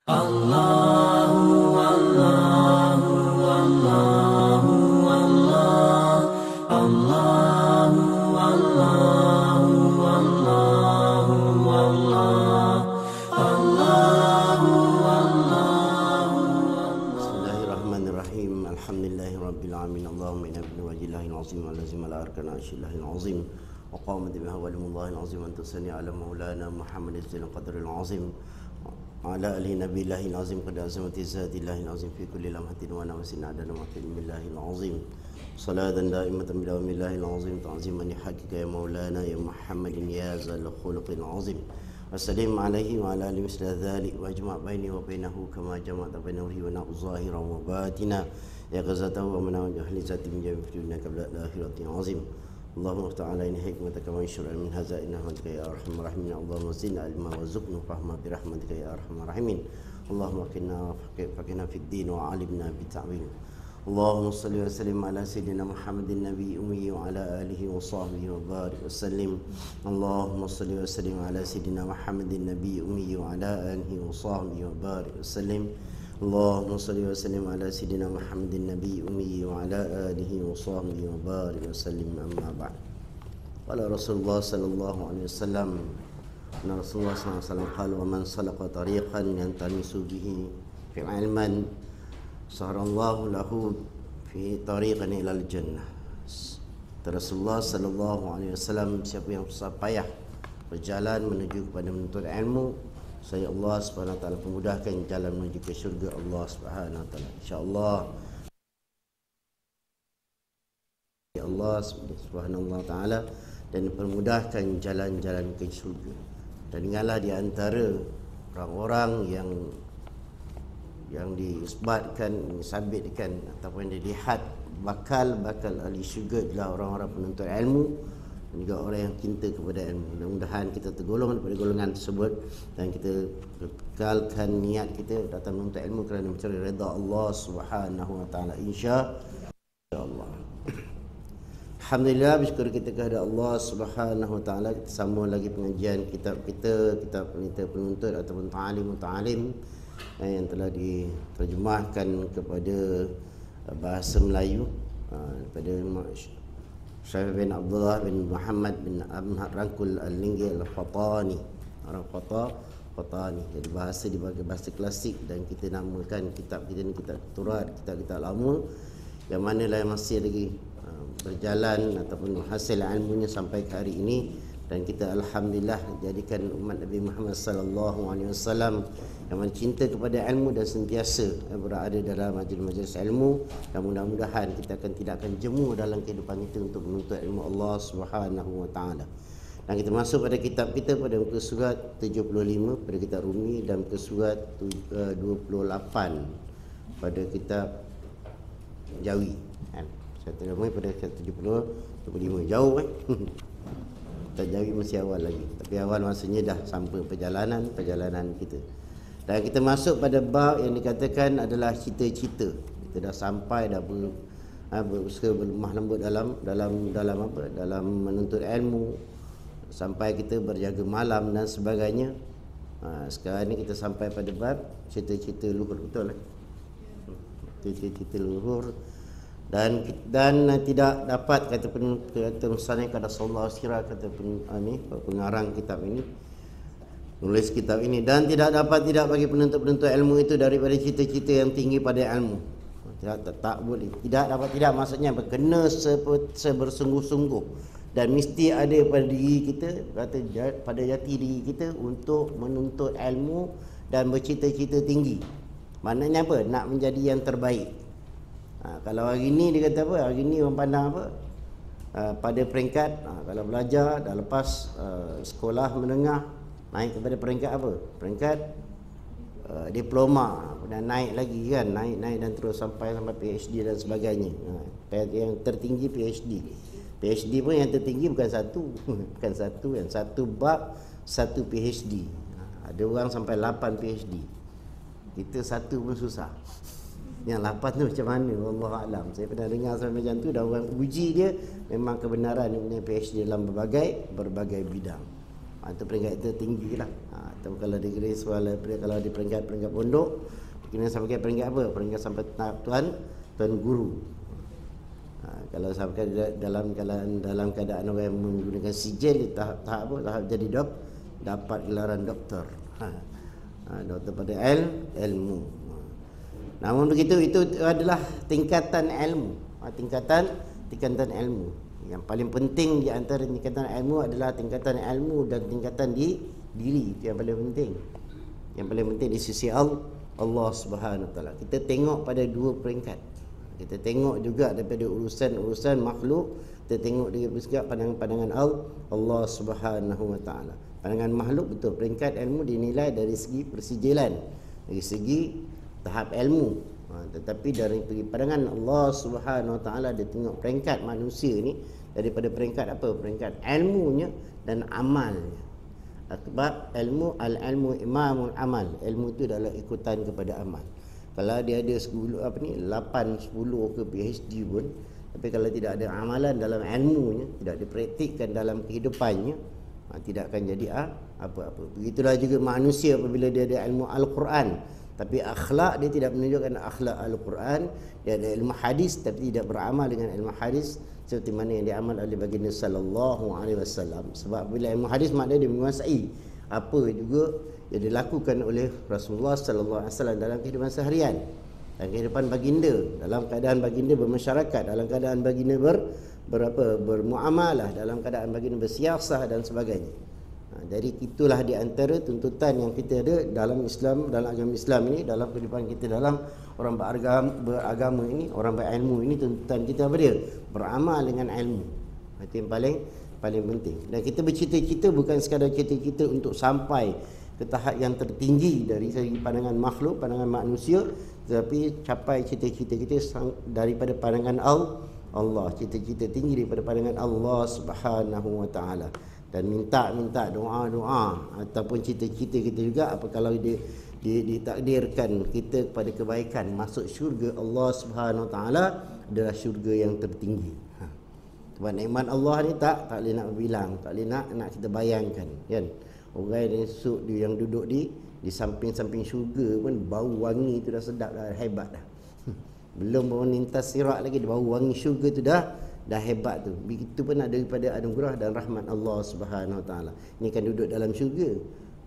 Allahu Allahu Allahu Allah Allahu Allahu Allahu Allah Allahu Allahu. Bismillahirrahmanirrahim. Alhamdulillahirabbil alamin. Allahumma inna biwajhillahil azim allazim la arkana ashillahil azim wa qamat biha walimullahil azim an tusanni ala maulana Muhammadin qadril azim ala alihi nabiyillahil azim qad azamati zatillahil azim fi kulli lamhatin wa nafsin adana ma fi millahil azim salatan daimatan bi dawamillahil azim ta'ziman li haqqika ya maulana ya Muhammadin ya zal khuluqil azim. Wassalam alaihi wa ala alihi misla dhalik wa ajma' baini wa bainahu kama jama'ta bainahu wa na'u zahiran wa batina ya ghazatahu wa mana ahli zati min jami' fi dunya qabla al-akhirati azim. Allahumma aftah alaina hikmataka wa anshur min hazaina rahmatika ya arhamar rahimin. Allahumma zidna ilma wa zukna fahma bi rahmatika ya arhamar rahimin. Allahumma faqina fid din wa alimna bi ta'wil. Allahumma salli wa sallim ala sayyidina Muhammadin nabi ummi wa ala alihi wa sahbihi wa barik wa sallim. Allahumma salli wa sallim ala sayyidina Muhammadin nabi ummi wa ala alihi wa sahbihi wa barik wa sallim. Allahumma salli wa sallim ala sayyidina Muhammadin nabi ummi wa ala alihi wa sahbihi wa barik wa sallim. Amma ba'd. Qala Rasulullah sallallahu alaihi wasallam, Rasulullah sallallahu alaihi wasallam qala wa man salaka tariqan yantamisu bihi fi ilman saharallahu lahu fi tariqan ilal jannah. Rasulullah sallallahu alaihi wasallam, siapa yang susah payah berjalan menuju kepada menuntut ilmu, saya Allah Subhanahu wa taala pemudahkan jalan menuju ke syurga Allah Subhanahu wa taala. Insya-Allah ya Allah Subhanahu wa taala, dan permudahkan jalan-jalan ke syurga. Dan ingatlah di antara orang-orang yang disebutkan, disabitkan ataupun dilihat bakal ahli syurga adalah orang-orang penuntut ilmu dan juga orang yang cinta kepada ilmu. Mudah-mudahan kita tergolong daripada golongan tersebut dan kita kekalkan niat kita datang menuntut ilmu kerana mencari redha Allah Subhanahu wa taala, insya-Allah. Alhamdulillah, bersyukur kita kepada Allah Subhanahu wa taala. Kita sambung lagi pengajian kitab kita, kitab penelitian penuntut ataupun ta'alim yang telah diterjemahkan kepada bahasa Melayu daripada Syekh bin Abdullah bin Muhammad bin Ahmad Rangkul Al-Linggi Al-Fatani, orang Fatani. Jadi bahasa dibagai bahasa klasik, dan kita namakan kitab kita ni kitab Turat, kitab lama yang mana lah masih lagi berjalan ataupun hasil ilmunya sampai ke hari ini. Dan kita alhamdulillah jadikan umat Nabi Muhammad sallallahu alaihi wasallam yang cinta kepada ilmu dan sentiasa berada dalam majlis-majlis ilmu, dan mudah-mudahan kita tidak akan jemu dalam kehidupan kita untuk menuntut ilmu Allah Subhanahu wa taala. Dan kita masuk pada kitab kita pada muka surat 75 pada kitab Rumi, dan muka surat 28 pada kitab Jawi. Saya terima pada kitab 75 jauh Kita Jawi masih awal lagi, tapi awal maksudnya dah sampai perjalanan kita. Dan kita masuk pada bab yang dikatakan adalah cita-cita. Kita dah sampai, dah berusaha berlemah lembut dalam menuntut ilmu, sampai kita berjaga malam dan sebagainya. Sekarang ni kita sampai pada bab cita-cita luhur, betul lah. Cita-cita luhur. Dan tidak dapat kata musannif kata sallallahu sirah, kata pengarang kitab ini, nulis kitab ini, dan tidak bagi penuntut ilmu itu daripada cita-cita yang tinggi pada ilmu. Tak boleh. Tidak maksudnya kena sebersungguh-sungguh, dan mesti ada pada diri kita, pada jati diri kita untuk menuntut ilmu dan bercita-cita tinggi. Maknanya apa? Nak menjadi yang terbaik. Kalau hari ni dia kata apa? Hari ni orang pandang apa? Pada peringkat, kalau belajar dah lepas sekolah menengah, naik kepada peringkat apa? Peringkat diploma, dan naik lagi kan, naik dan terus sampai PhD dan sebagainya. Yang tertinggi PhD pun yang tertinggi bukan yang satu bab satu PhD. Ada orang sampai 8 PhD. Kita satu pun susah. Yang 8 tu macam mana? Wallahu alam. Saya pernah dengar sampai macam tu, dan orang uji dia memang kebenaran dia PhD dalam berbagai bidang. Itu peringkat itu tinggi lah. Atau kalau di grace kalau di peringkat pondok kena sampai peringkat apa? Peringkat sampai tahap tuan guru. Kalau sampai dalam keadaan orang yang menggunakan sijil di tahap apa? Tahap jadi dapat gelaran doktor. Doktor pada ilmu. Namun begitu itu adalah tingkatan ilmu. Tingkatan ilmu. Yang paling penting di antara tingkatan ilmu adalah tingkatan ilmu dan tingkatan di diri. Itu yang paling penting. Yang paling penting di sisi Allah Subhanahu Wa Taala. Kita tengok pada dua peringkat. Kita tengok juga daripada urusan makhluk, kita tengok juga pandangan Allah Subhanahu Wa Taala. Pandangan makhluk betul, peringkat ilmu dinilai dari segi persijilan, dari segi tahap ilmu. Tetapi dari pandangan Allah Subhanahu Wa Taala, dia tengok peringkat manusia ni daripada peringkat apa? Peringkat ilmunya dan amalnya. Sebab ilmu imamul amal. Ilmu itu adalah ikutan kepada amal. Kalau dia ada 8, 10 ke PhD pun, tapi kalau tidak ada amalan dalam ilmunya, tidak dipraktikkan dalam kehidupannya, tidak akan jadi apa-apa. Begitulah juga manusia apabila dia ada ilmu Al-Quran, tapi akhlak dia tidak menunjukkan akhlak Al-Quran. Dia ada ilmu hadis tapi tidak beramal dengan ilmu hadis seperti mana yang diamal oleh baginda sallallahu alaihi wasallam. Sebab bila ilmu hadis maknanya dia menguasai apa juga yang dilakukan oleh Rasulullah sallallahu alaihi wasallam dalam kehidupan seharian, dalam kehidupan baginda, dalam keadaan baginda bermasyarakat, dalam keadaan baginda bermuamalah, dalam keadaan baginda bersiasah dan sebagainya. Jadi itulah di antara tuntutan yang kita ada dalam Islam, dalam agama Islam ini, dalam kehidupan kita, dalam orang beragama ini, orang berilmu ini, tuntutan kita apa dia? Beramal dengan ilmu. Itu yang paling penting. Dan kita bercita-cita bukan sekadar cita-cita untuk sampai ke tahap yang tertinggi dari segi pandangan makhluk, pandangan manusia, tetapi capai cita-cita kita daripada pandangan Allah, cita-cita tinggi daripada pandangan Allah Subhanahu Wa Taala. Dan minta doa ataupun cita-cita kita juga apa kalau ditakdirkan kita kepada kebaikan, masuk syurga Allah Subhanahu Wa Taala adalah syurga yang tertinggi. Sebab nikmat Allah ni tak boleh nak bilang, tak boleh nak kita bayangkan, kan? Orang yang duduk di samping-samping syurga pun bau wangi tu dah sedap dah, hebat dah. Belum baru lintas sirat lagi, bau wangi syurga tu dah hebat tu. Begitu pun ada daripada anugerah dan rahmat Allah Subhanahu Wa Taala. Ini kan duduk dalam syurga.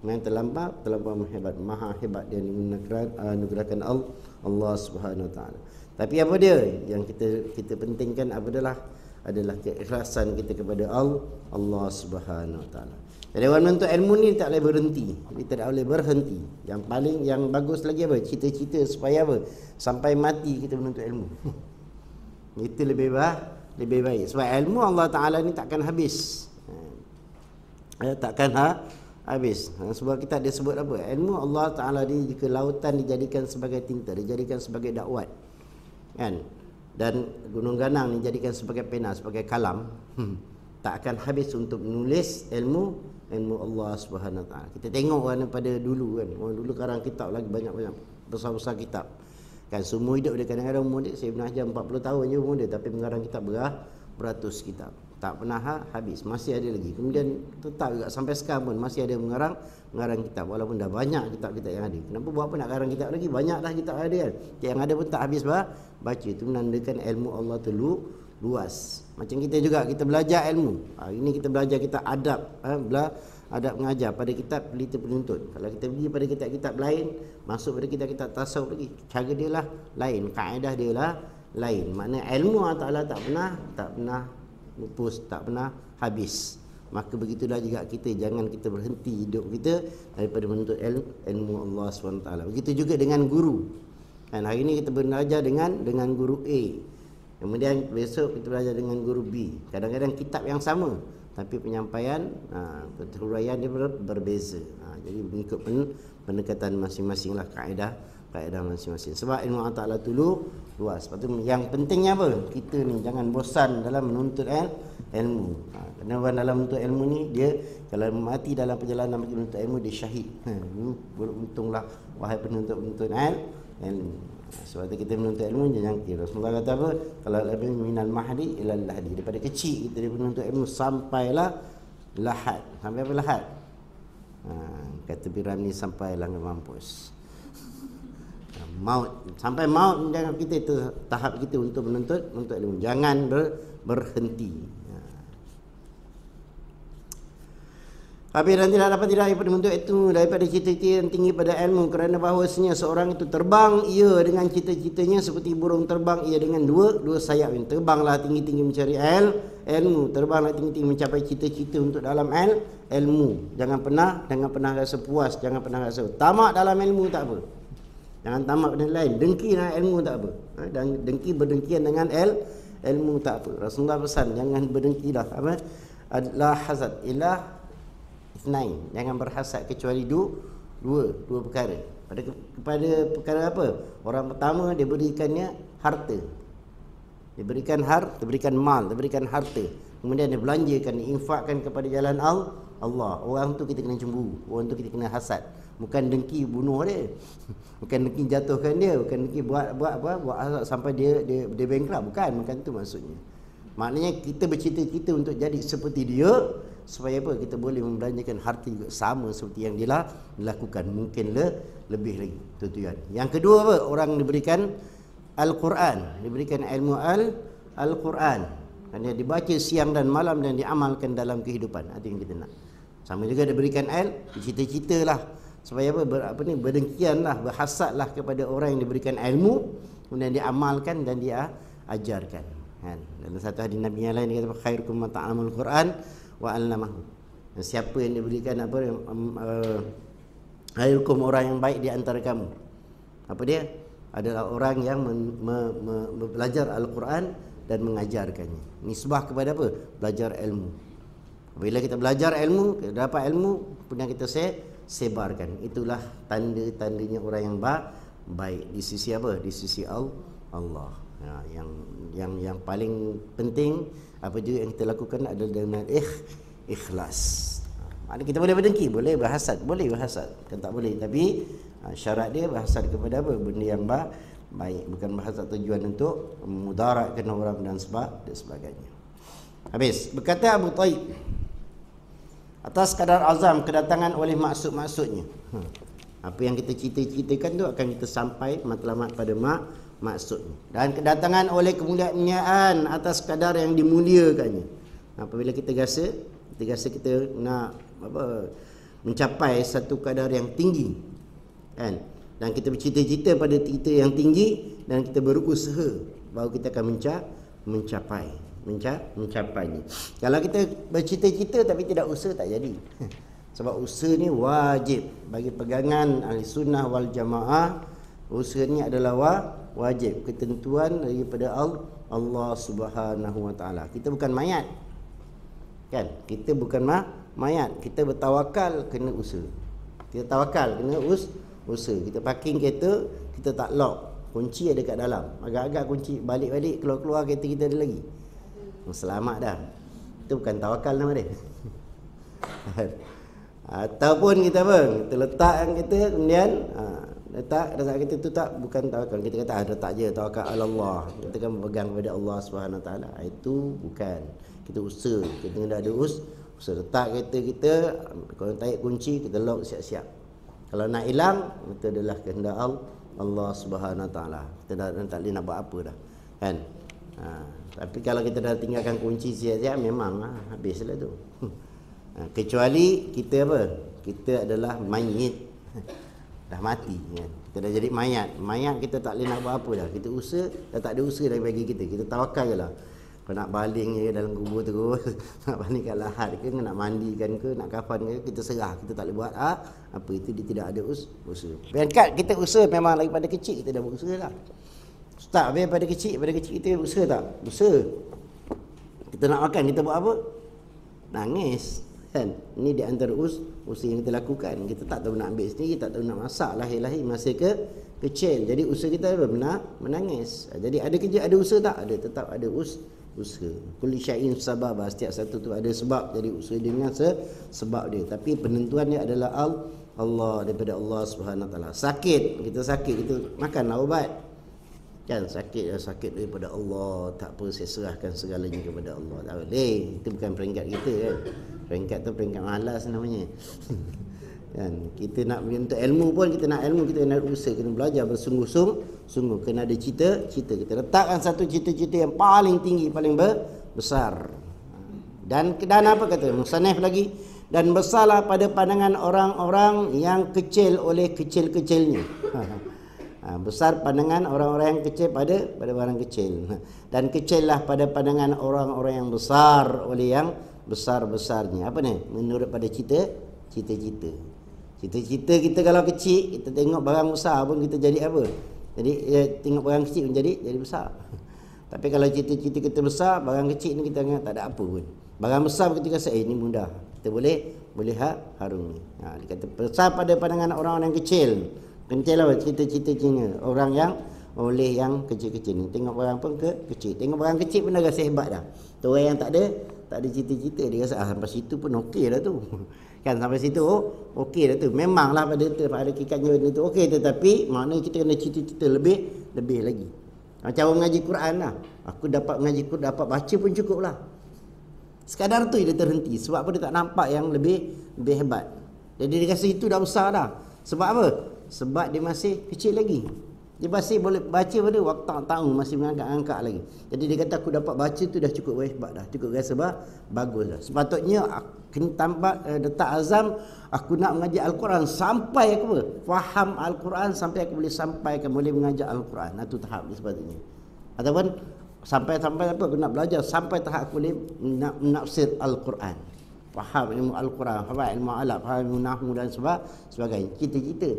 Yang terlampau hebat, maha hebat dia anugerahkan Allah Subhanahu Wa Taala. Tapi apa dia yang kita pentingkan adalah keikhlasan kita kepada Allah Subhanahu Wa Taala. Jadi orang menuntut ilmu ni tak boleh berhenti. Dia tak boleh berhenti. Yang bagus lagi apa? Cita-cita supaya apa? Sampai mati kita menuntut ilmu. Itu lebih baik. Sebab ilmu Allah Ta'ala ni takkan habis. Takkan habis. Sebab kita ada sebut apa? Ilmu Allah Ta'ala ni jika lautan dijadikan sebagai tinta, dijadikan sebagai dakwat, kan? Dan gunung ganang dijadikan sebagai pena, sebagai kalam, tak akan habis untuk menulis ilmu Allah Subhanahu Wa Ta'ala. Kita tengok orang pada dulu, kan? Orang dulu karang kitab lagi banyak-banyak, besar-besar kitab. Kan semua hidup dia, kadang-kadang umur dia, saya Ibn Hajar 40 tahun je umur dia, tapi mengarang kitab beratus kitab, tak pernah habis, masih ada lagi. Kemudian tetap juga sampai sekarang pun masih ada mengarang kitab, walaupun dah banyak kitab-kitab yang ada. Kenapa buat apa nak garang kitab lagi? Banyak dah kitab ada, kan? Yang ada pun tak habis baca. Itu menandakan ilmu Allah tu luas. Macam kita juga, kita belajar ilmu. Ini kita belajar, kita adab mengajar pada kitab pelita penuntut. Kalau kita pergi pada kitab-kitab lain, masuk pada kitab-kitab tasawuf lagi, cara dia lah lain, kaedah dia lah lain. Maknanya ilmu Allah Ta'ala tak pernah lupus, tak pernah habis. Maka begitulah juga kita, jangan kita berhenti hidup kita daripada menuntut ilmu Allah SWT. Begitu juga dengan guru. Dan hari ini kita belajar dengan guru A, kemudian besok kita belajar dengan guru B. Kadang-kadang kitab yang sama, tapi penyampaian, penghuraian dia berbeza. Jadi mengikut pendekatan masing-masing lah, kaedah masing-masing. Sebab ilmu Allah Ta'ala tu luas. Lepas tu yang pentingnya apa? Kita ni jangan bosan dalam menuntut ilmu. Kerana orang dalam menuntut ilmu ni, dia kalau mati dalam perjalanan menuntut ilmu, dia syahid. Beruntunglah wahai penuntut ilmu. Sebab itu kita menuntut ilmu jangan kira. Rasulullah kata apa? Kalau lebih minal mahdi ilal lahdi. Daripada kecil kita menuntut ilmu sampailah lahad. Sampai apa lahad? Kata Piramli sampailah ke mampus. Maut, sampai maut jangan kita itu tahap kita untuk menuntut ilmu. Jangan berhenti. Habis dan tidak dapat diraih pada bentuk itu daripada cita-cita yang tinggi pada ilmu, kerana bahawasanya seorang itu terbang ia dengan cita-citanya seperti burung terbang ia dengan dua sayap. Terbanglah tinggi-tinggi mencari ilmu, terbanglah tinggi-tinggi mencapai cita-cita untuk dalam ilmu. Jangan pernah rasa puas, jangan pernah rasa tamak dalam ilmu, tak apa. Jangan tamak benda lain, dengki dalam ilmu tak apa. Dan berdengkian dengan ilmu tak apa. Rasulullah pesan jangan berdengki dah. Apa? Adalah hasad ilah Isnain, jangan berhasad kecuali dua perkara. Kepada perkara apa? Orang pertama dia berikannya harta. Dia berikan mal, dia berikan harta. Kemudian dia belanjakan, infakkan kepada jalan Allah. Orang tu kita kena cemburu, orang tu kita kena hasad. Bukan dengki bunuh dia. Bukan dengki jatuhkan dia, bukan dengki buat hasad sampai dia bankrupt, bukan tu maksudnya. Maknanya kita bercita-cita untuk jadi seperti dia, supaya apa? Kita boleh membelanjakan harta juga sama seperti yang dia lakukan, mungkin lebih lagi. Itu tujuan. Yang kedua apa? Orang diberikan Al-Quran, diberikan ilmu Al-Quran, dan dia dibaca siang dan malam dan diamalkan dalam kehidupan. Itu yang kita nak. Sama juga diberikan cita-citalah supaya apa? Berdengkianlah, berhasadlah kepada orang yang diberikan ilmu, kemudian diamalkan dan dia ajarkan. Dalam satu hadis Nabi yang lain dia kata khairukum man ta'allamul Quran wa 'allamahu. Siapa yang diberikan khairukum, orang yang baik di antara kamu. Apa dia? Adalah orang yang belajar Al-Quran dan mengajarkannya. Nisbah kepada apa? Belajar ilmu. Bila kita belajar ilmu, kita dapat ilmu, kemudian kita sebarkan. Itulah tanda-tandanya orang yang baik di sisi apa? Di sisi Allah. Yang paling penting apa juga yang kita lakukan adalah dengan ikhlas. Maknanya kita boleh berdengki, boleh berhasad, kan tak boleh, tapi syarat dia berhasad kepada apa? Benda yang baik, bukan berhasad tujuan untuk memudaratkan orang dan sebagainya. Habis berkata Abu Taib, atas kadar azam kedatangan oleh maksud-maksudnya. Apa yang kita cita-citakan tu akan kita sampai matlamat pada maksudnya. Dan kedatangan oleh kemuliaan atas kadar yang dimuliakannya. Apabila kita rasa kita nak mencapai satu kadar yang tinggi, kan? Dan kita bercita-cita pada cita yang tinggi dan kita berusaha, baru kita akan mencapainya. Kalau kita bercita-cita tapi tidak usaha, tak jadi. Sebab usaha ni wajib bagi pegangan ahli sunnah wal jamaah. Usaha ni adalah wajib, ketentuan daripada Allah Subhanahu wa taala. Kita bukan mayat. Kan? Kita bukan mayat. Kita bertawakal kena usaha. Kita tawakal kena usaha. Kita parking kereta, kita tak lock. Kunci ada kat dalam. Agak-agak kunci balik-balik, keluar-keluar kereta kita ada lagi. Selamat dah. Itu bukan tawakal nama dia. Ataupun kita kita letakkan kita, kemudian letak kita tu tak, bukan tawakal. Kita kata letak je, tawakal Allah. Kita kan berpegang kepada Allah Subhanahu Wa Taala. Itu bukan. Kita usaha. Kita kena ada usaha. Letak kereta kita, kalau tarik kunci kita lock siap-siap. Kalau nak hilang, itu adalah kehendak Allah Subhanahu Wa Taala. Kita tak boleh nak buat apa dah. Kan? Tapi kalau kita dah tinggalkan kunci siap-siap, memang habislah tu. Kecuali kita kita adalah mayit, dah mati kan? Kita dah jadi mayat kita tak boleh nak buat apa dah. Kita usaha, dah tak ada usaha dah bagi kita tawakal je lah. Kau nak baling je dalam kubur terus, nak baling kat lahat ke, nak mandikan ke, nak kafan ke, kita serah. Kita tak boleh buat apa itu, dia tidak ada usaha. Berangkat kita usaha memang daripada kecil kita dah berusaha lah. Ustaz, daripada kecil kita usaha tak? Usaha. Kita nak makan, kita buat apa? Nangis. Kan? Ini di antara usaha yang kita lakukan. Kita tak tahu nak ambil sendiri, tak tahu nak masak lahir-lahir masa kecil. Jadi usaha kita menangis. Jadi ada kerja, ada usaha tak? Ada, tetap ada usaha. Kulli syai'in sababa, setiap satu tu ada sebab. Jadi usaha dengan sebab dia. Tapi penentuan dia adalah Allah, daripada Allah Subhanahu Wa Taala. Sakit, kita makanlah ubat. Kan sakit daripada Allah, tak apa, saya serahkan segalanya kepada Allah. Tak boleh. Itu bukan peringkat kita kan. Peringkat tu peringkat malas namanya. Kan kita nak untuk ilmu pun, kita nak ilmu, kita nak usaha, kena belajar bersungguh-sungguh, kena ada cita-cita. Kita letakkan satu cita-cita yang paling tinggi, paling besar. Dan apa kata musannif lagi? Dan besarlah pada pandangan orang-orang yang kecil oleh kecil-kecilnya. Besar pandangan orang-orang yang kecil pada barang kecil. Dan kecillah pada pandangan orang-orang yang besar oleh yang besar-besarnya. Apa ni? Menurut pada cita-cita. Cita-cita kita kalau kecil, kita tengok barang besar pun kita jadi apa? Jadi tengok barang kecil pun jadi besar. Tapi kalau cita-cita kita besar, barang kecil ni kita anggap tak ada apa pun. Barang besar kita rasa ini mudah. Kita boleh harungi. Dia kata besar pada pandangan orang-orang yang kecil. Kecil lah cita-citanya. Orang yang oleh yang kecil-kecil ni. Tengok barang pun kecil. Tengok barang kecil pun dah rasa hebat dah. Tu orang yang tak ada cita-cita, dia rasa sampai situ pun okey dah tu. Kan sampai situ okey dah tu. Memanglah pada hakikatnya benda tu okey, tetapi maknanya kita kena cita-cita lebih lagi. Macam orang mengaji Quran lah. Aku dapat mengaji Quran, dapat baca pun cukup lah. Sekadar tu dia terhenti. Sebab apa? Dia tak nampak yang lebih hebat. Jadi dia rasa itu dah besar dah. Sebab apa? Sebab dia masih kecil lagi. Dia masih boleh baca pada waktu tahun, masih mengangkat-angkat lagi. Jadi dia kata aku dapat baca tu dah cukup hebat dah. Cukup rasa bagus dah. Sepatutnya kena tambah letak azam, aku nak mengaji Al-Quran sampai aku faham Al-Quran, sampai aku boleh sampaikan, boleh mengajar Al-Quran. Itu tahap dia sepatutnya. Ataupun sampai apa, aku nak belajar sampai tahap aku boleh menafsir Al-Quran, faham ilmu Al-Quran, faham ilmu alat, faham ilmu nahwu dan sebagainya. Cita-cita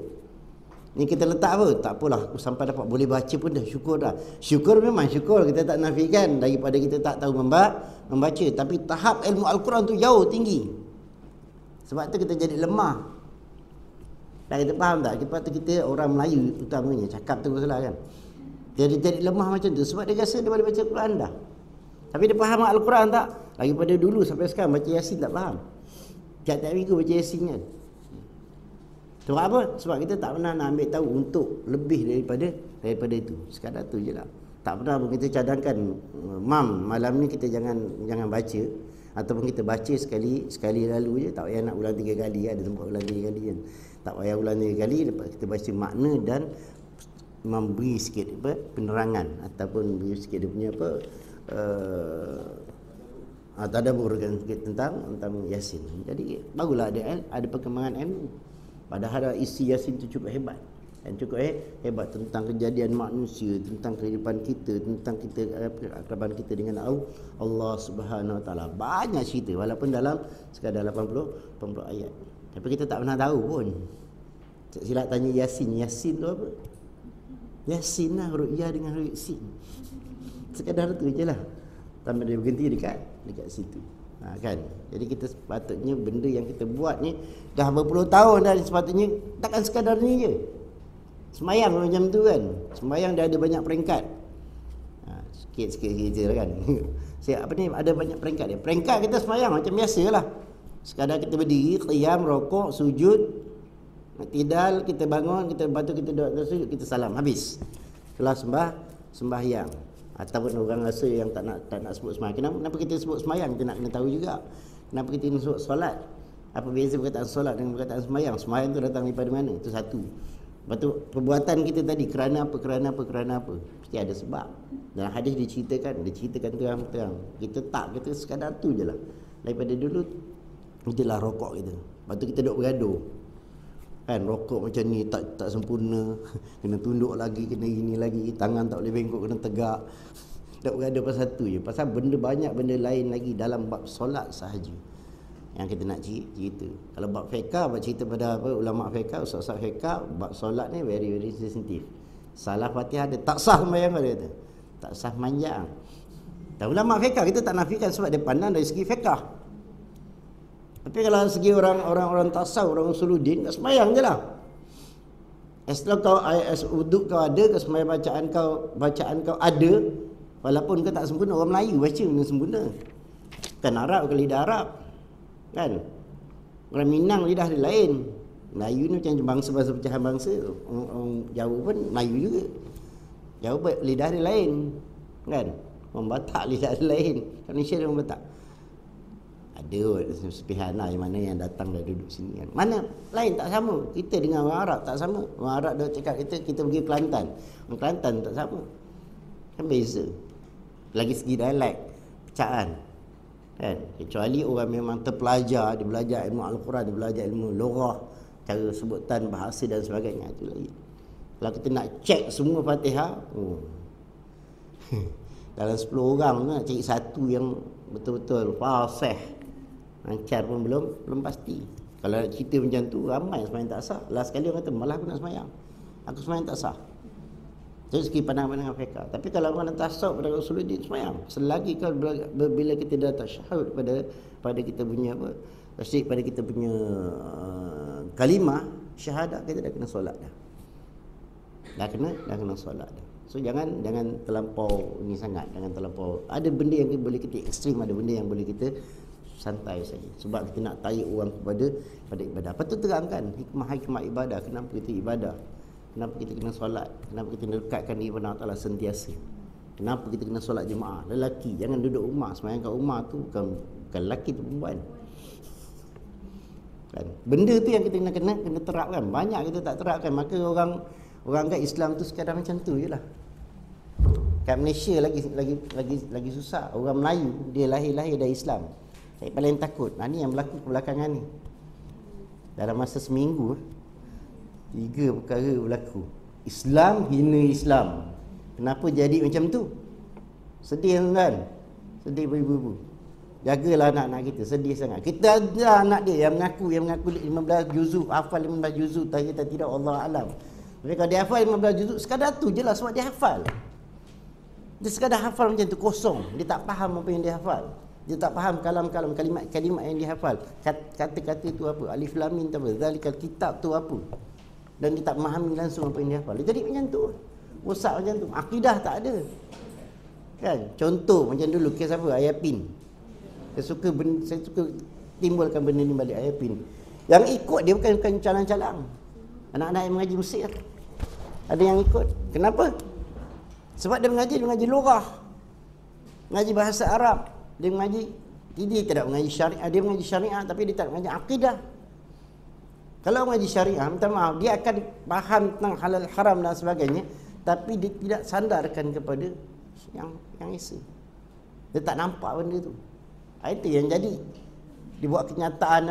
ni kita letak apa? Tak apalah, aku sampai dapat boleh baca pun dah syukur dah. Syukur memang syukur, kita tak nafikan daripada kita tak tahu membaca. Tapi tahap ilmu Al-Quran tu jauh tinggi. Sebab tu kita jadi lemah. Dan kita faham tak? Kita orang Melayu utamanya cakap tu salah kan. Jadi lemah macam tu sebab dia rasa dia boleh baca Quran dah. Tapi dia faham Al-Quran tak? Daripada dulu sampai sekarang baca Yasin tak faham. Tiap-tiap minggu baca Yasin kan. Sebab apa? Sebab kita tak pernah nak ambil tahu untuk lebih daripada itu. Sekadar tu je lah. Tak pernah pun kita cadangkan, mam malam ni kita jangan baca, ataupun kita baca sekali lalu je, tak payah nak ulang 3 kali, ada tempat ulang 3 kali kan. Tak payah ulang 3 kali, lepas kita baca makna dan memberi sikit penerangan ataupun beri sikit dia punya tadabbur sikit tentang Yasin. Jadi barulah ada perkembangan ilmu. Padahal isi Yasin tu cukup hebat. Dan cukup hebat tentang kejadian manusia, tentang kehidupan kita, tentang keakraban kita dengan Allah Subhanahu Wa Taala. Banyak cerita walaupun dalam sekadar 80 ayat. Tapi kita tak pernah tahu pun. Silap tanya Yasin tu apa? Yasin lah, ru'ya dengan ru'sin. Sekadar tu je lah. Sampai dia berhenti dekat situ. Kan? Jadi kita sepatutnya benda yang kita buat ni dah berpuluh tahun dah, sepatutnya takkan sekadar ni je. Semayang macam tu kan. Semayang dah ada banyak peringkat. Sikit-sikit je lah kan. Apa ni, ada banyak peringkat dia. Peringkat kita semayang macam biasalah. Sekadar kita berdiri, qiyam, rokok, sujud, tidal, kita bangun, lepas tu kita duduk sujud, kita salam, habis. Kelas sembahyang. Ataupun orang rasa yang tak nak sebut semayang. Kenapa kita sebut semayang? Kita nak kena tahu juga. Kenapa kita nak sebut solat? Apa beza perkataan solat dengan perkataan semayang? Semayang tu datang daripada mana? Itu satu. Lepas tu perbuatan kita tadi kerana apa? Mesti ada sebab. Dalam hadis diceritakan terang-terang. Kita sekadar tu je lah. Daripada dulu itulah rokok kita. Lepas tu kita duduk bergaduh. Kan rokok macam ni tak sempurna, kena tunduk lagi, kena ini lagi, tangan tak boleh bengkok, kena tegak. Tak berada pasal satu je. Pasal banyak benda lain lagi dalam bab solat sahaja yang kita nak cerita. Kalau bab fiqh, bab cerita pada ulama fiqh, ustaz-ustaz fiqh, bab solat ni very very sensitif. Salah Fatihah ada, tak sah sembahyang dia kata. Tak sah manjang. Dan ulama fiqh kita tak nafikan sebab dia pandang dari segi fiqh. Tapi kalau segi orang tasawuf, orang usuluddin, kat sembahyang je lah. Setelah kau uduk kau ada, ke sembahyang bacaan kau ada, walaupun kau tak sempurna, orang Melayu baca dengan sempurna. Kan Arab ke lidah Arab. Kan? Orang Minang lidah dia lain. Melayu ni macam bangsa-bangsa pecahan bangsa. Orang Jawa pun Melayu juga. Jawa lidah dia lain. Kan? Orang Batak lidah dia lain. Malaysia dia orang Batak. Ada sepihan lah yang mana yang datang dah duduk sini kan. Mana lain tak sama. Kita dengan orang Arab tak sama. Orang Arab dah cakap kita pergi Kelantan. Orang Kelantan tak sama. Kan beza. Lagi segi dialek, bacaan. Kan? Kecuali orang memang terpelajar, dia belajar ilmu Al-Quran, dia belajar ilmu lorah, cara sebutan bahasa dan sebagainya, itu lagi. Kalau kita nak cek semua Fatihah, dalam 10 orang nak cari satu yang betul-betul fasih, lancar pun belum pasti. Kalau nak cerita macam tu, ramai sembahyang tak sah. Last sekali orang kata, malah aku nak sembahyang, aku sembahyang tak sah. Itu segi pandangan mereka. Tapi kalau orang nak tasawuf pada Rasulullah, dia sembahyang. Selagi bila kita dah tasyahud pada kita punya apa, tasdik pada kita punya kalimah syahadah, kita dah kena solat dah. Dah kena solat dah. So jangan terlampau ni sangat, jangan terlampau. Ada benda yang boleh kita ekstrim, ada benda yang boleh kita santai saja. Sebab kita nak tarik orang pada ibadah. Patut terangkan hikmah ibadah, kenapa kita ibadah. Kenapa kita kena solat, kenapa kita kena dekatkan diri kepada Allah Ta'ala sentiasa. Kenapa kita kena solat jemaah. Lelaki jangan duduk rumah, sembahyang kat rumah tu bukan lelaki tu, perempuan. Kan? Benda tu yang kita kena terapkan. Banyak kita tak terapkan, maka orang kat Islam tu sekadar macam tu je lah. Kat Malaysia lagi susah. Orang Melayu dia lahir dari Islam. Saya paling takut. Ni yang berlaku kebelakangan ni. Dalam masa seminggu 3 perkara berlaku. Islam hina Islam. Kenapa jadi macam tu? Sedih kan? Sedih ibu-ibu. Jagalah anak-anak kita, sedih sangat. Kita ada anak dia yang mengaku 15 juzuk, hafal 15 juzuk, tak tidak Allah alam. Tapi kalau dia hafal 15 juzuk, sekadar tu je lah sebab dia hafal. Dia sekadar hafal macam tu, kosong. Dia tak faham apa yang dia hafal. Dia tak faham kalam-kalam, kalimat yang dia hafal. Kata-kata tu apa? Alif lam mim tu apa? Zalikal kitab tu apa? Dan dia tak memahami langsung apa yang dia hafal. Dia jadi macam tu. Rosak macam tu. Akidah tak ada. Kan? Contoh macam dulu kes apa? Ayapin. Saya suka timbulkan benda ni balik, Ayapin. Yang ikut dia bukan calang-calang. Anak-anak yang mengaji Mesir. Ada yang ikut. Kenapa? Sebab dia mengaji lorah. Mengaji bahasa Arab. Dia tidak mengaji syariah. Dia mengaji syariah tapi dia tak mengaji akidah. Kalau mengaji syariah, minta maaf, dia akan faham tentang halal haram dan sebagainya, tapi dia tidak sandarkan kepada yang isi. Dia tak nampak benda tu. Itu yang jadi. Dia buat kenyataan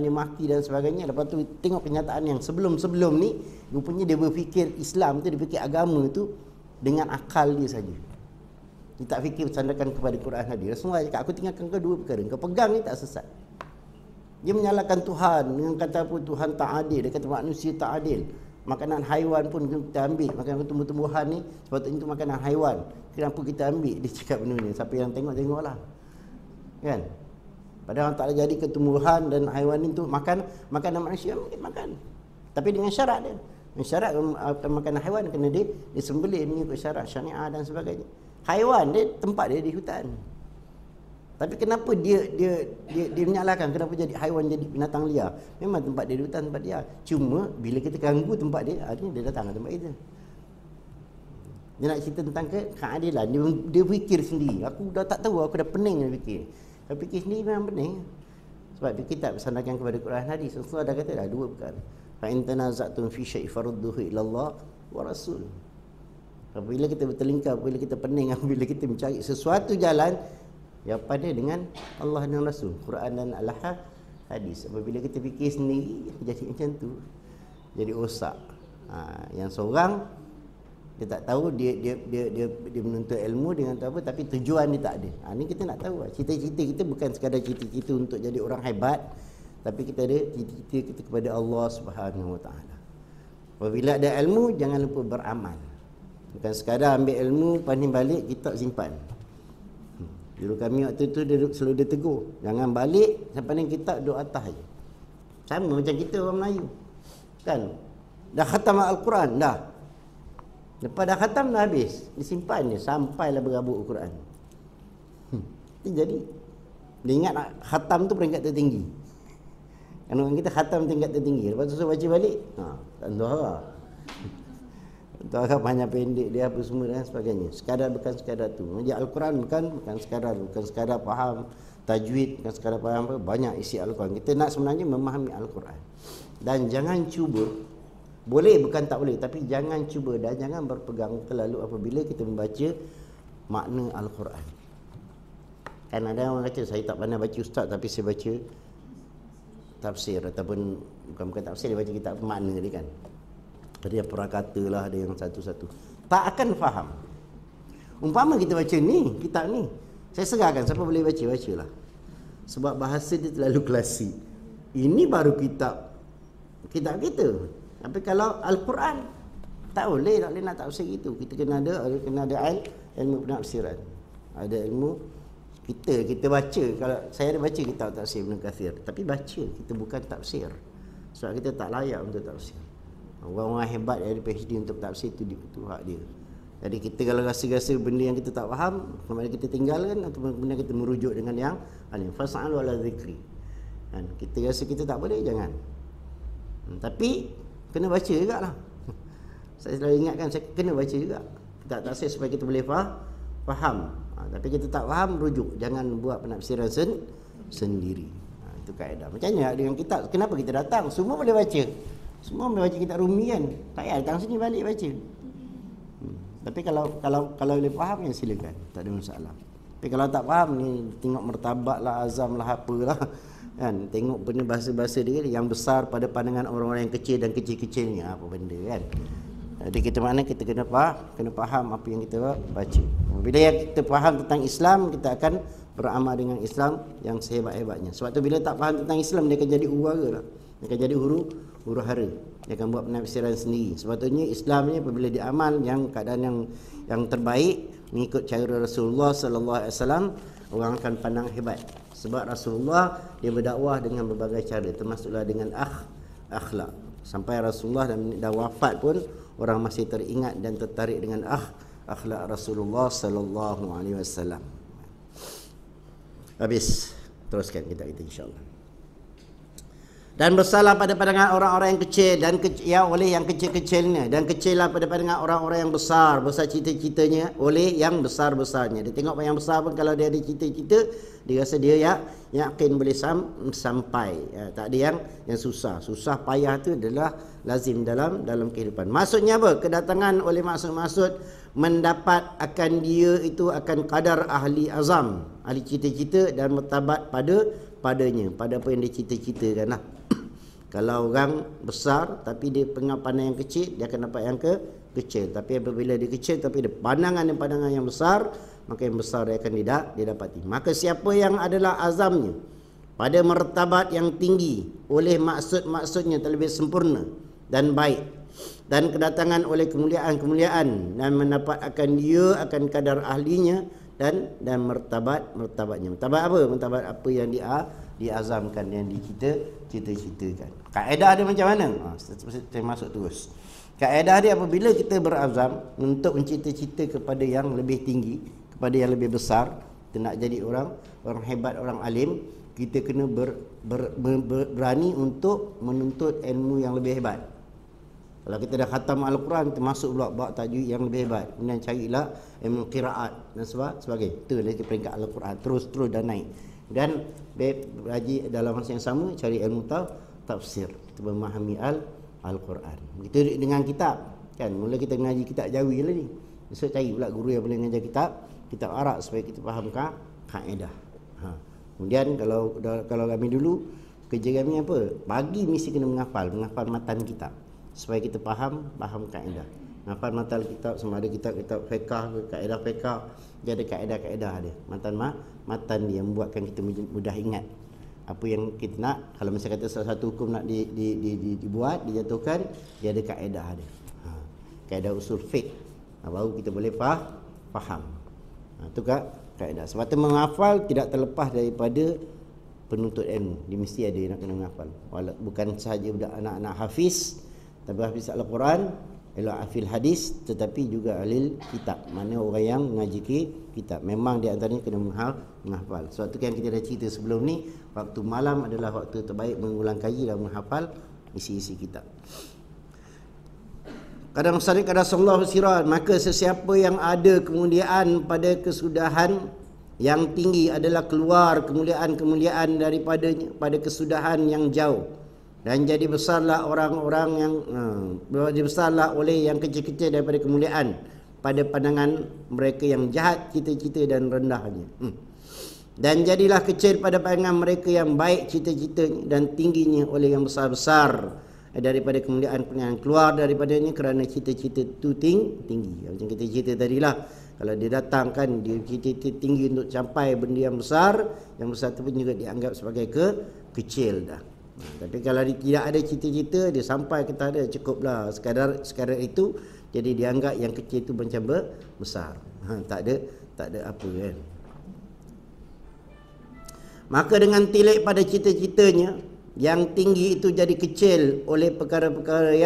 dia maki dan sebagainya. Lepas tu tengok kenyataan yang sebelum ni, rupanya dia berfikir Islam tu, dia fikir agama tu dengan akal dia saja. Dia tak fikir sandarkan kepada Quran hadis. Rasulullah cakap, aku tinggalkan kau 2 perkara. Kau pegang ni tak sesat. Dia menyalahkan Tuhan dengan kata apa, Tuhan tak adil. Dia kata manusia tak adil. Makanan haiwan pun kita ambil. Makanan tumbuh-tumbuhan ni sepatutnya itu makanan haiwan. Kenapa kita ambil? Dia cakap benda ni. Siapa yang tengoklah. Kan? Padahal orang tak ada jadi ketumbuhan dan haiwan itu makanan manusia mungkin makan. Tapi dengan syarat dia. Dengan syarat makanan haiwan kena disembelih mengikut syarat syariah dan sebagainya. Haiwan dia tempat dia di hutan. Tapi kenapa dia menyalahkan kenapa jadi haiwan, jadi binatang liar? Memang tempat dia di hutan, tempat dia. Cuma bila kita ganggu tempat dia, akhirnya dia datang ke tempat kita. Dia nak cerita tentang keadilan. Dia fikir sendiri. Aku dah tak tahu, aku dah pening dia fikir. Kalau fikir sendiri memang pening. Sebab dia kita bersandarkan kepada Quran hadis. Rasulullah dah kata dah 2 perkara. Fa in tanaza'tum fi syai' farudduhu ila Allah wa Rasul. Apabila kita bertelingkap, apabila kita pening, apabila kita mencari sesuatu jalan yang pada dengan Allah dan Rasul, Quran dan hadis. Apabila kita fikir sendiri, jadi macam tu, jadi rosak. Yang seorang dia tak tahu, dia menuntut ilmu dengan tahu apa, tapi tujuan dia tak ada. Ni kita nak tahu. Cita-cita kita bukan sekadar cita-cita untuk jadi orang hebat, tapi kita ada cita-cita kita kepada Allah Subhanahu Wa Taala. Apabila ada ilmu, jangan lupa beramal. Bukan sekadar ambil ilmu, pandai balik, kitab simpan. Dulu kami waktu tu selalu dia tegur, jangan balik sampai ni kitab duduk atas je. Sama macam kita orang Melayu. Kan? Dah khatam Al-Quran dah. Lepas dah khatam dah habis, disimpan je sampailah berabuk Al-Quran. Jadi dia ingat nak khatam tu peringkat tertinggi. Kan orang kita khatam tingkat tertinggi. Lepas tu saya baca balik, tak tahu. Untuk agak panjang pendek dia apa semua dan sebagainya. Bukan sekadar tu. Mengaji Al-Quran bukan sekadar faham tajwid, bukan sekadar faham apa, banyak isi Al-Quran. Kita nak sebenarnya memahami Al-Quran. Dan jangan cuba, boleh bukan tak boleh, tapi jangan cuba dan jangan berpegang terlalu apabila kita membaca makna Al-Quran. Kan ada orang kata, saya tak pandai baca ustaz, tapi saya baca tafsir, ataupun bukan tafsir, dia baca kitab makna dia kan. Ada yang perakata lah, ada yang satu-satu. Tak akan faham. Umpama kita baca ni, kitab ni, saya segarkan, siapa boleh baca, bacalah. Sebab bahasa dia terlalu klasik. Ini baru kitab kita. Tapi kalau Al-Quran, tak boleh nak tafsir gitu. Kita kena ada ilmu penafsiran. Ada ilmu kita baca. Kalau saya ada baca kitab tafsir Ibn Kathir, tapi baca, kita bukan tafsir. Sebab kita tak layak untuk tafsir. Orang-orang hebat yang ada PhD untuk tafsir itu hak dia. Jadi kita kalau rasa-rasa benda yang kita tak faham, kemudian kita tinggalkan, atau kemudian kita merujuk dengan yang alim. Fas'alu ala zikri. Kan, kita rasa kita tak boleh, jangan. Tapi kena baca jugalah. Saya selalu ingatkan, saya kena baca juga. Kita tafsir supaya kita boleh faham. Tapi kita tak faham, rujuk. Jangan buat penafsiran sendiri. Itu kaedah. Macamnya dengan kitab, kenapa kita datang? Semua boleh baca. Semua boleh baca kitab Rumi kan. Tak payah datang sini balik baca. Tapi kalau boleh faham, ya silakan. Tak ada masalah. Tapi kalau tak faham ni, tengok martabat lah, azam lah, apalah. Kan, tengok benda bahasa-bahasa dia yang besar pada pandangan orang-orang yang kecil dan kecil-kecilnya, apa benda kan. Jadi kita kena faham apa yang kita baca. Bila kita faham tentang Islam, kita akan beramal dengan Islam yang sehebat-hebatnya. Sebab tu bila tak faham tentang Islam, dia akan jadi huru-hara lah. Dia akan jadi huru-hara. Dia akan buat penafsiran sendiri. Sebetulnya Islam ni apabila diamal yang keadaan yang terbaik, mengikut cara Rasulullah sallallahu alaihi wasallam, orang akan pandang hebat. Sebab Rasulullah dia berdakwah dengan berbagai cara, termasuklah dengan akhlak. Sampai Rasulullah dah wafat pun orang masih teringat dan tertarik dengan akhlak Rasulullah sallallahu alaihi wasallam. Habis, teruskan kita insya-Allah. Dan bersalah pada pandangan orang-orang yang kecil dan oleh yang kecil-kecilnya, dan kecillah pada pandangan orang-orang yang besar cita-citanya oleh yang besar-besarnya. Dia tengok yang besar pun kalau dia ada cita-cita, dia rasa dia yakin boleh sampai. Tak ada yang susah payah tu adalah lazim dalam kehidupan. Maksudnya apa? Kedatangan oleh maksud mendapat akan dia itu akan kadar ahli azam, ahli cita-cita dan martabat padanya, pada apa yang dia cita-citakan lah. Kalau orang besar tapi dia pandang yang kecil, dia akan dapat yang kecil. Tapi apabila dia kecil tapi dia pandangan yang besar, maka yang besar dia akan dia dapati. Maka siapa yang adalah azamnya pada martabat yang tinggi oleh maksudnya terlebih sempurna dan baik, dan kedatangan oleh kemuliaan dan mendapat akan dia akan kadar ahlinya dan martabatnya. Martabat apa? Martabat apa yang diazamkan, yang dicita-citakan. Kaedah dia macam mana? Saya masuk terus. Kaedah dia apabila kita berazam untuk mencita-cita kepada yang lebih tinggi, kepada yang lebih besar, kita nak jadi orang hebat, orang alim, kita kena berani untuk menuntut ilmu yang lebih hebat. Kalau kita dah khatam Al-Quran, kita masuk pula buat tajwid yang lebih hebat. Kemudian carilah ilmu qiraat dan sebagainya. Itu lagi peringkat Al-Quran, terus dan naik. Dan belajar dalam masa yang sama cari ilmu tafsir, kita memahami Al-Quran. Begitu dengan kitab kan, mula kita mengaji kitab Jawi lah ni, besok cari pula guru yang boleh mengajar kitab Arab supaya kita faham kaedah. Kemudian kalau kami dulu, kerja kami apa? Pagi mesti kena menghafal matan kitab supaya kita faham kaedah. Menghafal matan kitab, sama ada kitab fiqh ke kaedah fiqh, dia ada kaedah dia. Matan dia membuatkan kita mudah ingat apa yang kita nak. Kalau misalnya kata salah satu hukum nak dibuat, dijatuhkan, dia ada kaedah dia. Kaedah usul fiqh. Baru kita boleh faham. Itu kaedah. Sebab tu menghafal tidak terlepas daripada penuntut ilmu. Dia mesti ada yang nak kena menghafal. Bukan sahaja budak anak-anak hafiz, tapi hafiz Al-Quran, hafil hadis, tetapi juga ahli kitab. Mana orang yang mengaji kitab, memang di antaranya kena menghafal. Sebab tu kan kita dah cerita sebelum ni, waktu malam adalah waktu terbaik mengulang kaji dan menghafal isi-isi kitab. Kadang sallallahu sirah, maka sesiapa yang ada kemudian pada kesudahan Yang tinggi adalah keluar kemuliaan-kemuliaan daripadanya pada kesudahan yang jauh. Dan jadi besarlah orang-orang yang jadi besarlah oleh yang kecil-kecil daripada kemuliaan pada pandangan mereka yang jahat, cita-cita dan rendahnya. Dan jadilah kecil pada pandangan mereka yang baik cita-citanya dan tingginya oleh yang besar-besar daripada kemuliaan yang keluar daripadanya kerana cita-cita itu tinggi. Macam kita cerita tadilah, kalau dia datang kan dia cita-cita tinggi untuk capai benda yang besar itu pun juga dianggap sebagai kecil dah. Tapi kalau dia tidak ada cita-cita, dia sampai ke tak ada, cukuplah sekadar itu, jadi dianggap yang kecil itu macam besar. Tak ada apa kan. Maka dengan tilik pada cita-citanya, yang tinggi itu jadi kecil oleh perkara-perkara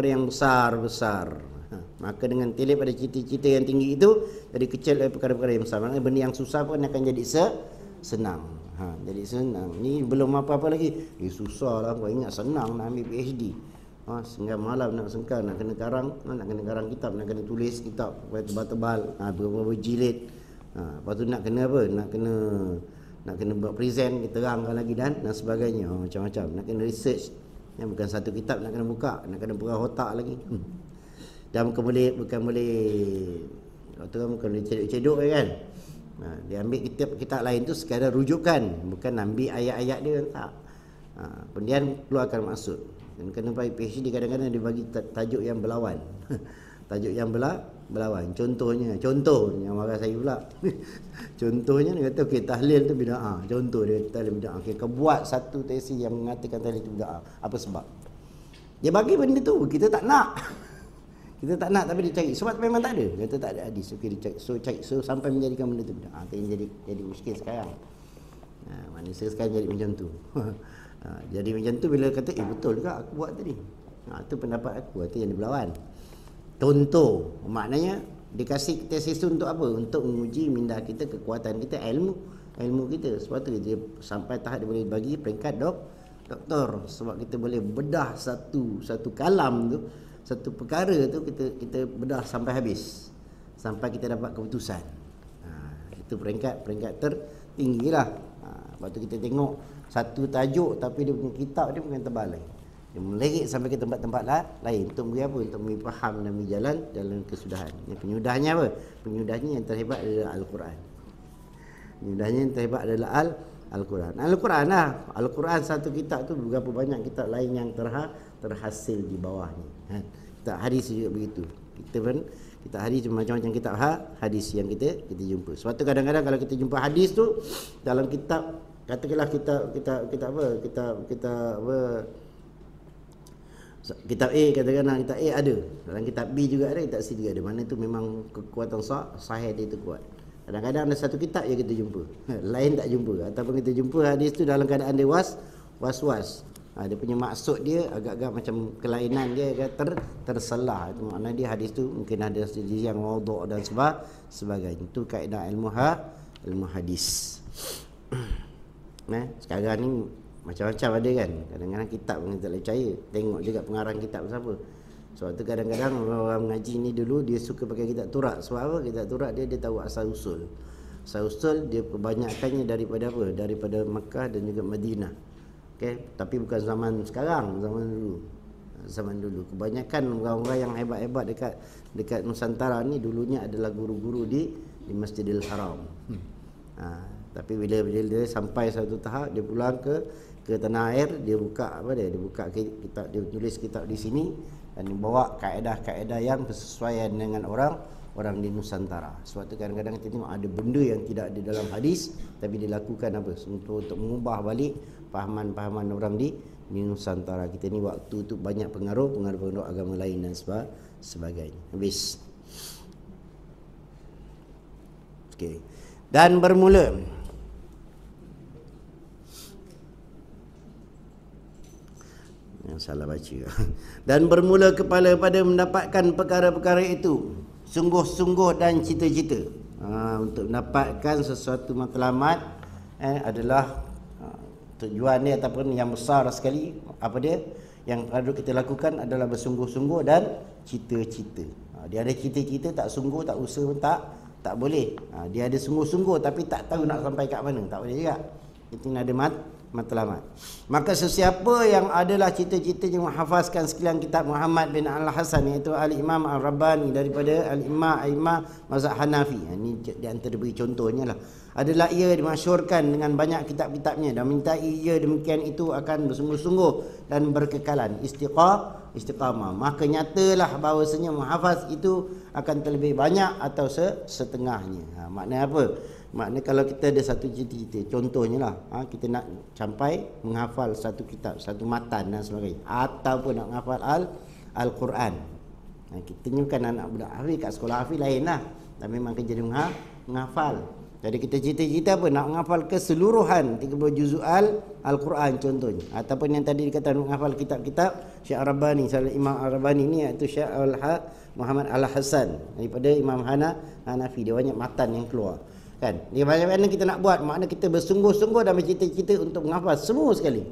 yang besar-besar. Maka dengan tilik pada cita-cita yang tinggi itu jadi kecil oleh perkara-perkara yang besar. Maknanya benda yang susah pun akan jadi senang. Jadi senang. Ni belum apa-apa lagi. Susah lah, kau ingat senang nak ambil PhD. Sehingga malam nak sengkar, nak kena karang kitab, nak kena tulis kitab tebal-tebal, berapa jilid. Lepas tu nak kena apa? Nak kena buat present, kita terangkan lagi dan sebagainya. Macam-macam. Nak kena research. Bukan satu kitab nak kena buka, nak kena perah otak lagi. Dan bukan boleh cedok-cedok kan. Dia ambil kitab lain tu sekadar rujukan, bukan ambil ayat-ayat dia, tak. Kemudian keluarkan maksud. Dan kena bagi PhD kadang-kadang dia bagi tajuk yang berlawan. Tajuk yang berlawan. Contohnya marah saya pula. Contohnya dia kata okey, tahlil tu bid'ah. Contoh dia tahlil bid'ah. Okey, kau buat satu tesis yang mengatakan tahlil tu bid'ah. Apa sebab? Dia bagi benda tu, kita tak nak. Kita tak nak, tapi dia cari. Sebab memang tak ada. Dia kata tak ada hadis. Okey, dia cari. So sampai menjadikan benda tu bid'ah. Jadi muskil sekarang. Manusia sekarang jadi macam tu. Jadi macam tu bila kata betul juga aku buat tadi. Tu pendapat aku, itu yang berlawan. Contoh, maknanya dikasih tesis tu untuk apa? Untuk menguji minda kita, kekuatan kita, ilmu kita. Sebab tu dia sampai tahap dia boleh bagi peringkat doktor. Sebab kita boleh bedah satu kalam tu, satu perkara tu kita bedah sampai habis, sampai kita dapat keputusan. Itu peringkat tertinggi lah. Lepas tu kita tengok satu tajuk tapi dia punya kitab dia bukan tebal lagi. Dia melirik sampai ke tempat-tempat lain. Untuk beri apa? Untuk beri faham dan beri jalan kesudahan. Penyudahnya apa? Penyudahnya yang terhebat adalah Al-Quran. Penyudahnya yang terhebat adalah Al-Quran. Al-Quran lah. Al-Quran satu kitab tu berapa banyak kitab lain yang terhasil di bawah ni. Kitab hadis juga begitu. Kita hadis macam-macam kitab hadis yang kita jumpa. Sebab tu kadang-kadang kalau kita jumpa hadis tu dalam kitab, katakanlah kitab A, katakanlah kitab A ada, dalam kitab B juga ada, kitab C juga ada. Mana tu memang kekuatan sahih dia tu kuat. Kadang-kadang ada satu kitab yang kita jumpa, lain tak jumpa. Ataupun kita jumpa hadis tu dalam keadaan dia was-was. Dia punya maksud dia agak-agak macam kelainan dia terselah. Itu makna dia hadis tu mungkin ada segi yang maudhu' dan sebagainya. Itu kaedah ilmu hadis. Sekarang ni macam-macam ada kan. Kadang-kadang kitab pun kita tak boleh percaya. Tengok juga pengarang kitab siapa. Sebab tu kadang-kadang orang mengaji ni dulu dia suka pakai kitab turak. Sebab apa? Kitab turak dia tahu asal usul. Asal usul dia kebanyakannya daripada apa? Daripada Makkah dan juga Madinah. Okay? Tapi bukan zaman sekarang, zaman dulu. Kebanyakan orang-orang yang hebat-hebat dekat Nusantara ni dulunya adalah guru-guru di Masjidil Haram. Tapi bila dia sampai satu tahap, dia pulang ke tanah air, dia buka kitab, dia tulis kitab di sini dan dia bawa kaedah-kaedah yang bersesuaian dengan orang di Nusantara. Sebab tu kadang-kadang kita tengok ada benda yang tidak ada dalam hadis tapi dilakukan apa? Untuk mengubah balik pahaman-pahaman orang di Nusantara kita ni. Waktu tu banyak pengaruh agama lain dan sebagainya. Habis. Okey. Dan bermula salah baca. Dan bermula kepala pada mendapatkan perkara-perkara itu sungguh-sungguh dan cita-cita. Untuk mendapatkan sesuatu matlamat adalah tujuan dia ataupun yang besar sekali. Apa dia? Yang perlu kita lakukan adalah bersungguh-sungguh dan cita-cita. Dia ada cita-cita, tak sungguh, tak usaha pun Tak boleh. Dia ada sungguh-sungguh tapi tak tahu nak sampai kat mana. Tak boleh juga. Itu ada matlamat. Maka sesiapa yang adalah cita-citanya menghafazkan sekalian kitab Muhammad bin Al-Hasan, iaitu Al-Imam Al-Rabbani daripada Al-Imam mazhab Hanafi. Ini di antara beri contohnya lah. Adalah ia dimasyhurkan dengan banyak kitab-kitabnya dan minta ia demikian itu akan bersungguh-sungguh dan berkekalan istiqamah. Maka nyatalah bahawasanya menghafaz itu akan terlebih banyak atau setengahnya. Makna apa? Makna kalau kita ada satu cita-cita, contohnya lah, kita nak sampai menghafal satu kitab, satu matan dan sebagainya, ataupun nak menghafal Al-Quran. Kita ni bukan anak budak hafiz, kat sekolah hafiz lain lah, tapi memang kerja dia menghafal. Jadi kita cita-cita apa? Nak menghafal keseluruhan 30 juzuk Al-Quran contohnya. Ataupun yang tadi dikatakan menghafal kitab-kitab Syekh Al-Rabbani, Imam Al-Rabbani ni, iaitu Syekh Muhammad Al-Hasan daripada Imam Hanafi. Dia banyak matan yang keluar. Kan? Dia macam mana kita nak buat? Makna kita bersungguh-sungguh dan bercita-cita untuk menghafal semua sekali.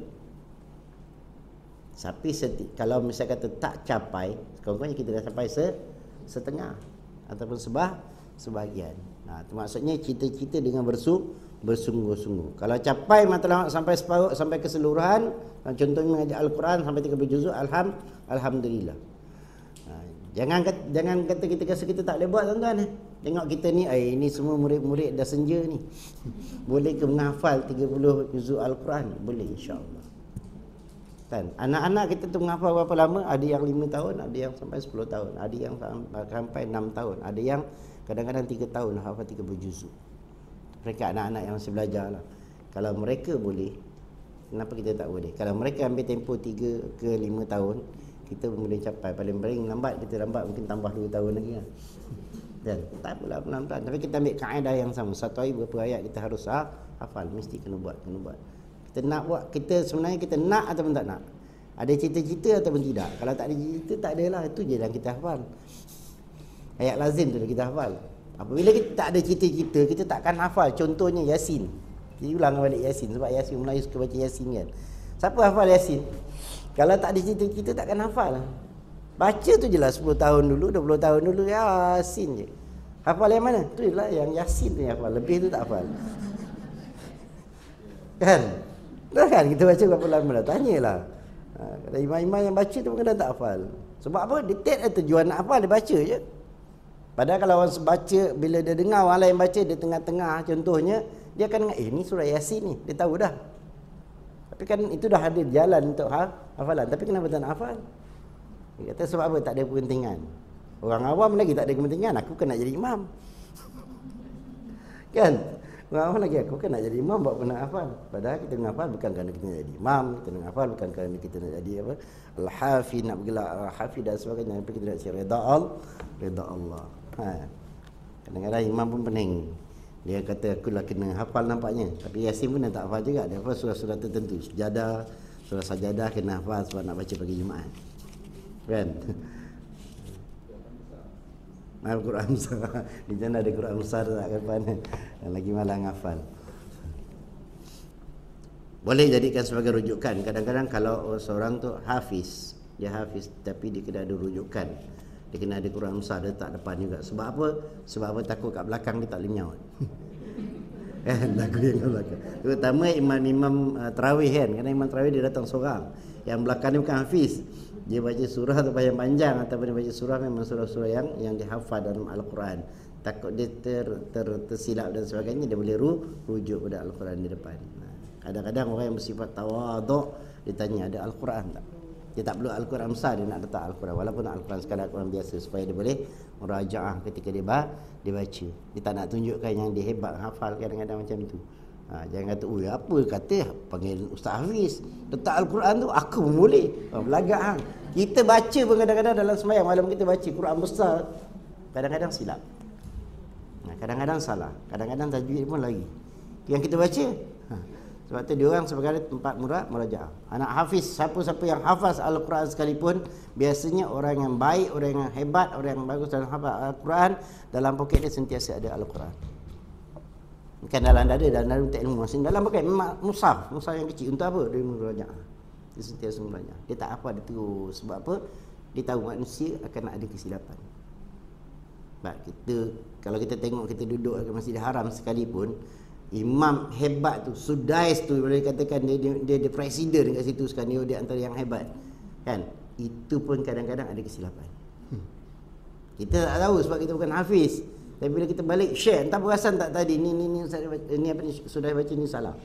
Tapi kalau misalnya kata tak capai, sekurang-kurangnya kita dah sampai setengah ataupun sebahagian. Itu maksudnya cita-cita dengan bersungguh-sungguh. Kalau capai matlamat sampai separuh, sampai keseluruhan, contohnya mengajar Al-Quran sampai 30 juzuk, alhamdulillah. Jangan kata kita rasa kita tak boleh buat, tuan-tuan. Tengok kita ni, ini semua murid-murid dah senja ni. Boleh ke menghafal 30 juzuk Al-Quran? Boleh, insya-Allah. Kan? Anak-anak kita tu menghafal berapa lama? Ada yang 5 tahun, ada yang sampai 10 tahun, ada yang sampai 6 tahun, ada yang kadang-kadang 3 tahun hafal 30 juzuk. Mereka anak-anak yang masih belajar lah. Kalau mereka boleh, kenapa kita tak boleh? Kalau mereka ambil tempoh 3 ke 5 tahun, kita pun boleh capai. Paling lambat, kita lambat mungkin tambah 2 tahun lagi lah. Dan tak apalah pelan-pelan. Tapi kita ambil kaedah yang sama. Satu hari berapa ayat kita harus hafal. Mesti kena buat. Kita nak buat, sebenarnya kita nak ataupun tak nak. Ada cita-cita ataupun tidak. Kalau tak ada cita-cita, tak adalah. Itu je yang kita hafal. Ayat lazim tu kita hafal. Apabila kita tak ada cita-cita, kita takkan hafal. Contohnya Yasin. Jadi ulang balik Yasin. Sebab Yasin Melayu suka baca Yasin kan. Siapa hafal Yasin? Kalau tak ada cita-cita, takkan hafal. Baca tu je lah 10 tahun dulu, 20 tahun dulu, Yasin je. Hafal yang mana? Tu je lah yang Yasin tu yang hafal. Lebih tu tak hafal. Kan? Kan kita baca berapa lama dah? Tanyalah. Kalau imam-imam yang baca tu pun kadang tak hafal. Sebab apa? Dia tak tujuan nak hafal, dia baca je. Padahal kalau orang baca, bila dia dengar orang lain baca, dia tengah-tengah contohnya, dia akan ingat, ni surah Yasin ni, dia tahu dah. Tapi kan itu dah ada jalan untuk hafalan. Tapi kenapa tak nak hafal? Dia kata sebab apa? Tak ada kepentingan. Orang awam lagi tak ada kepentingan, aku kan nak jadi imam. Kan? Orang awam lagi, aku kan nak jadi imam, buat pernah hafal. Padahal kita nak hafal bukan kerana kita nak jadi imam, kita nak hafal bukan kerana kita nak jadi apa? Al-Hafiz, nak bergelar Al-Hafiz dan sebagainya. Tapi kita nak cari redha Allah. Kadang-kadang imam pun pening. Dia kata akulah kena hafal nampaknya. Tapi Yasin pun tak hafal juga. Dia hafal surah-surah tertentu. Surah Sajadah kena hafal sebab nak baca pagi Jumaat. Kan? Al-Quran besar. Di sana ada Quran besar tak kapan. Dan lagi malang hafal. Boleh jadikan sebagai rujukan. Kadang-kadang kalau seorang tu hafiz, dia hafiz tapi dia kena ada rujukan. Dia kena ada Quran besar, dia tak depan juga. Sebab apa? Sebab apa? Takut kat belakang dia tak boleh menyaut. Kan? Takut yang kat belakang. Terutama imam-imam tarawih kan. Kerana imam tarawih dia datang seorang. Yang belakang ni bukan hafiz. Dia baca surah tu panjang-panjang. Ataupun dia baca surah memang surah-surah yang dihafal dalam Al-Quran. Takut dia tersilap dan sebagainya, dia boleh rujuk pada Al-Quran di depan. Kadang-kadang orang yang bersifat tawaduk, dia tanya ada Al-Quran tak? Dia tak perlu Al-Quran besar, dia nak letak Al-Quran. Walaupun Al-Quran sekadar Al-Quran biasa, supaya dia boleh merajaah ketika dia baca. Dia tak nak tunjukkan yang dia hebat hafal, kadang-kadang macam tu. Jangan kata, apa kata panggil Ustaz Hafiz, letak Al-Quran tu, aku pun boleh. Belagak hang. Kita baca pun kadang-kadang dalam sembahyang malam kita baca Quran besar, kadang-kadang silap. Kadang-kadang salah, kadang-kadang tajwid pun lagi. Yang kita baca, sebab tu diorang sebagai tempat murajaah. Anak hafiz, siapa-siapa yang hafaz Al-Quran sekalipun, biasanya orang yang baik, orang yang hebat, orang yang bagus dalam hafaz Al-Quran, dalam poket dia sentiasa ada Al-Quran. Bukan dalam dada, dalam untuk ilmu. Maksudnya dalam poket mushaf yang kecil. Untuk apa? Dia murajaah. Dia sentiasa murajaah. Dia tak apa, dia terus. Sebab apa? Dia tahu manusia akan ada kesilapan. Sebab kita, kalau kita tengok kita duduk di Masjidil Haram sekalipun, imam hebat tu, Sudais tu, boleh katakan dia presiden kat situ sekarang, dia antara yang hebat kan. Itu pun kadang-kadang ada kesilapan. Kita tak tahu sebab kita bukan hafiz. Tapi bila kita balik share, entah perasan tak tadi ni Ustaz ni apa ni sudah baca ni salah.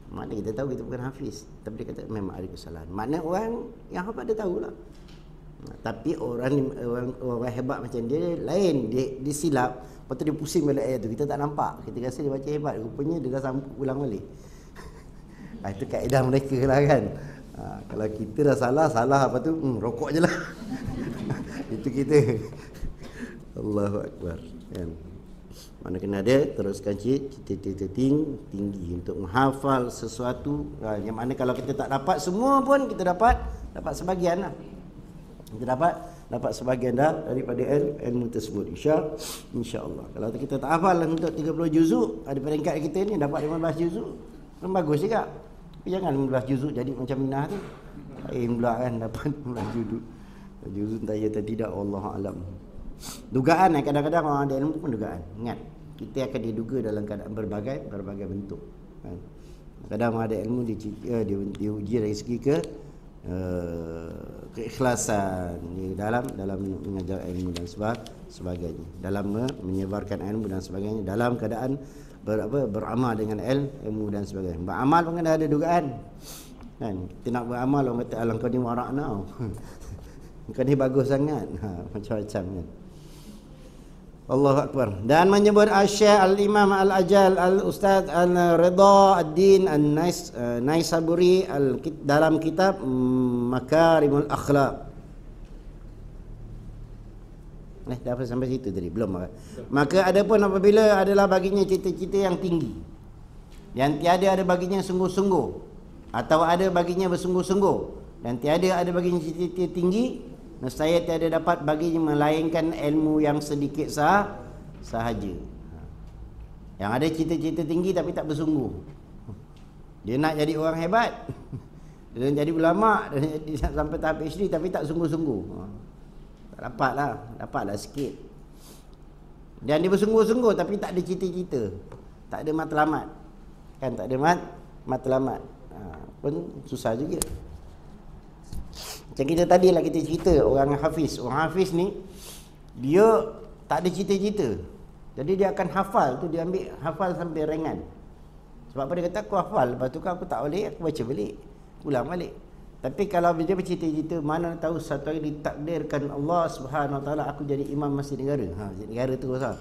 Maknanya kita tahu kita bukan hafiz, tapi dia kata memang ada kesalahan. Maknanya orang yang hafal dia tahulah. Tapi orang hebat macam dia lain, dia silap, lepas tu dia pusing balik ayat tu, kita tak nampak, kita rasa dia baca hebat, rupanya dia dah sambung ulang balik. Itu kaedah mereka lah kan. Kalau kita dah salah apa tu, rokok je lah. Itu kita. Allahu Akbar kan. Mana kena ada teruskan cita-cita tinggi untuk menghafal sesuatu, yang mana kalau kita tak dapat semua pun kita dapat sebahagian lah. Kita dapat sebahagian dah daripada ilmu tersebut, insya-Allah. Kalau kita tak hafal untuk 30 juzuk, ada peringkat kita ni dapat 15 juzuk, kan bagus juga. Tapi jangan 15 juzuk jadi macam Minah tu. Pula kan dapat 15 juzuk. Juzuk tak ya tidak, wallahu alam. Dugaan kadang-kadang orang ada ilmu pun dugaan. Ingat, kita akan diduga dalam keadaan berbagai bentuk kan. Kadang ada ilmu diuji dari segi keikhlasan dalam mengajar ilmu dan sebagainya, dalam menyebarkan ilmu dan sebagainya, dalam keadaan beramal dengan ilmu dan sebagainya. Beramal pun kena ada dugaan kan. Kita nak beramal, orang kata alang kau ni warak now. Kau ni bagus sangat, macam-macam kan. Allahu Akbar. Dan menyebut Asy-Syaikh Al-Imam Al-Ajal Al-Ustaz Al-Ridha Ad-Din An-Naisaburi dalam kitab Makarimul Akhlaq. Dah sampai situ tadi? Belum. Maka adapun apabila adalah baginya cita-cita yang tinggi, yang tiada ada baginya sungguh-sungguh, atau ada baginya bersungguh-sungguh, dan tiada ada baginya cita-cita tinggi, nescaya tiada dapat baginya melainkan ilmu yang sedikit sahaja. Yang ada cita-cita tinggi tapi tak bersungguh. Dia nak jadi orang hebat, dia nak jadi ulama, dia nak sampai tahap PhD tapi tak sungguh-sungguh. Tak dapatlah sikit. Dan dia bersungguh-sungguh tapi tak ada cita-cita, tak ada matlamat. Kan, tak ada matlamat. Pun susah juga. Macam kita tadi lah kita cerita orang hafiz. Orang hafiz ni dia tak ada cita-cita, jadi dia akan hafal tu, dia ambil hafal sampai ringan. Sebab apa? Dia kata aku hafal, lepas tu aku tak boleh, aku baca balik, ulang balik. Tapi kalau dia bercita-cita, mana tahu satu hari ditakdirkan Allah Subhanahu Wa Taala aku jadi imam masjid negara. Masjid negara tu pasal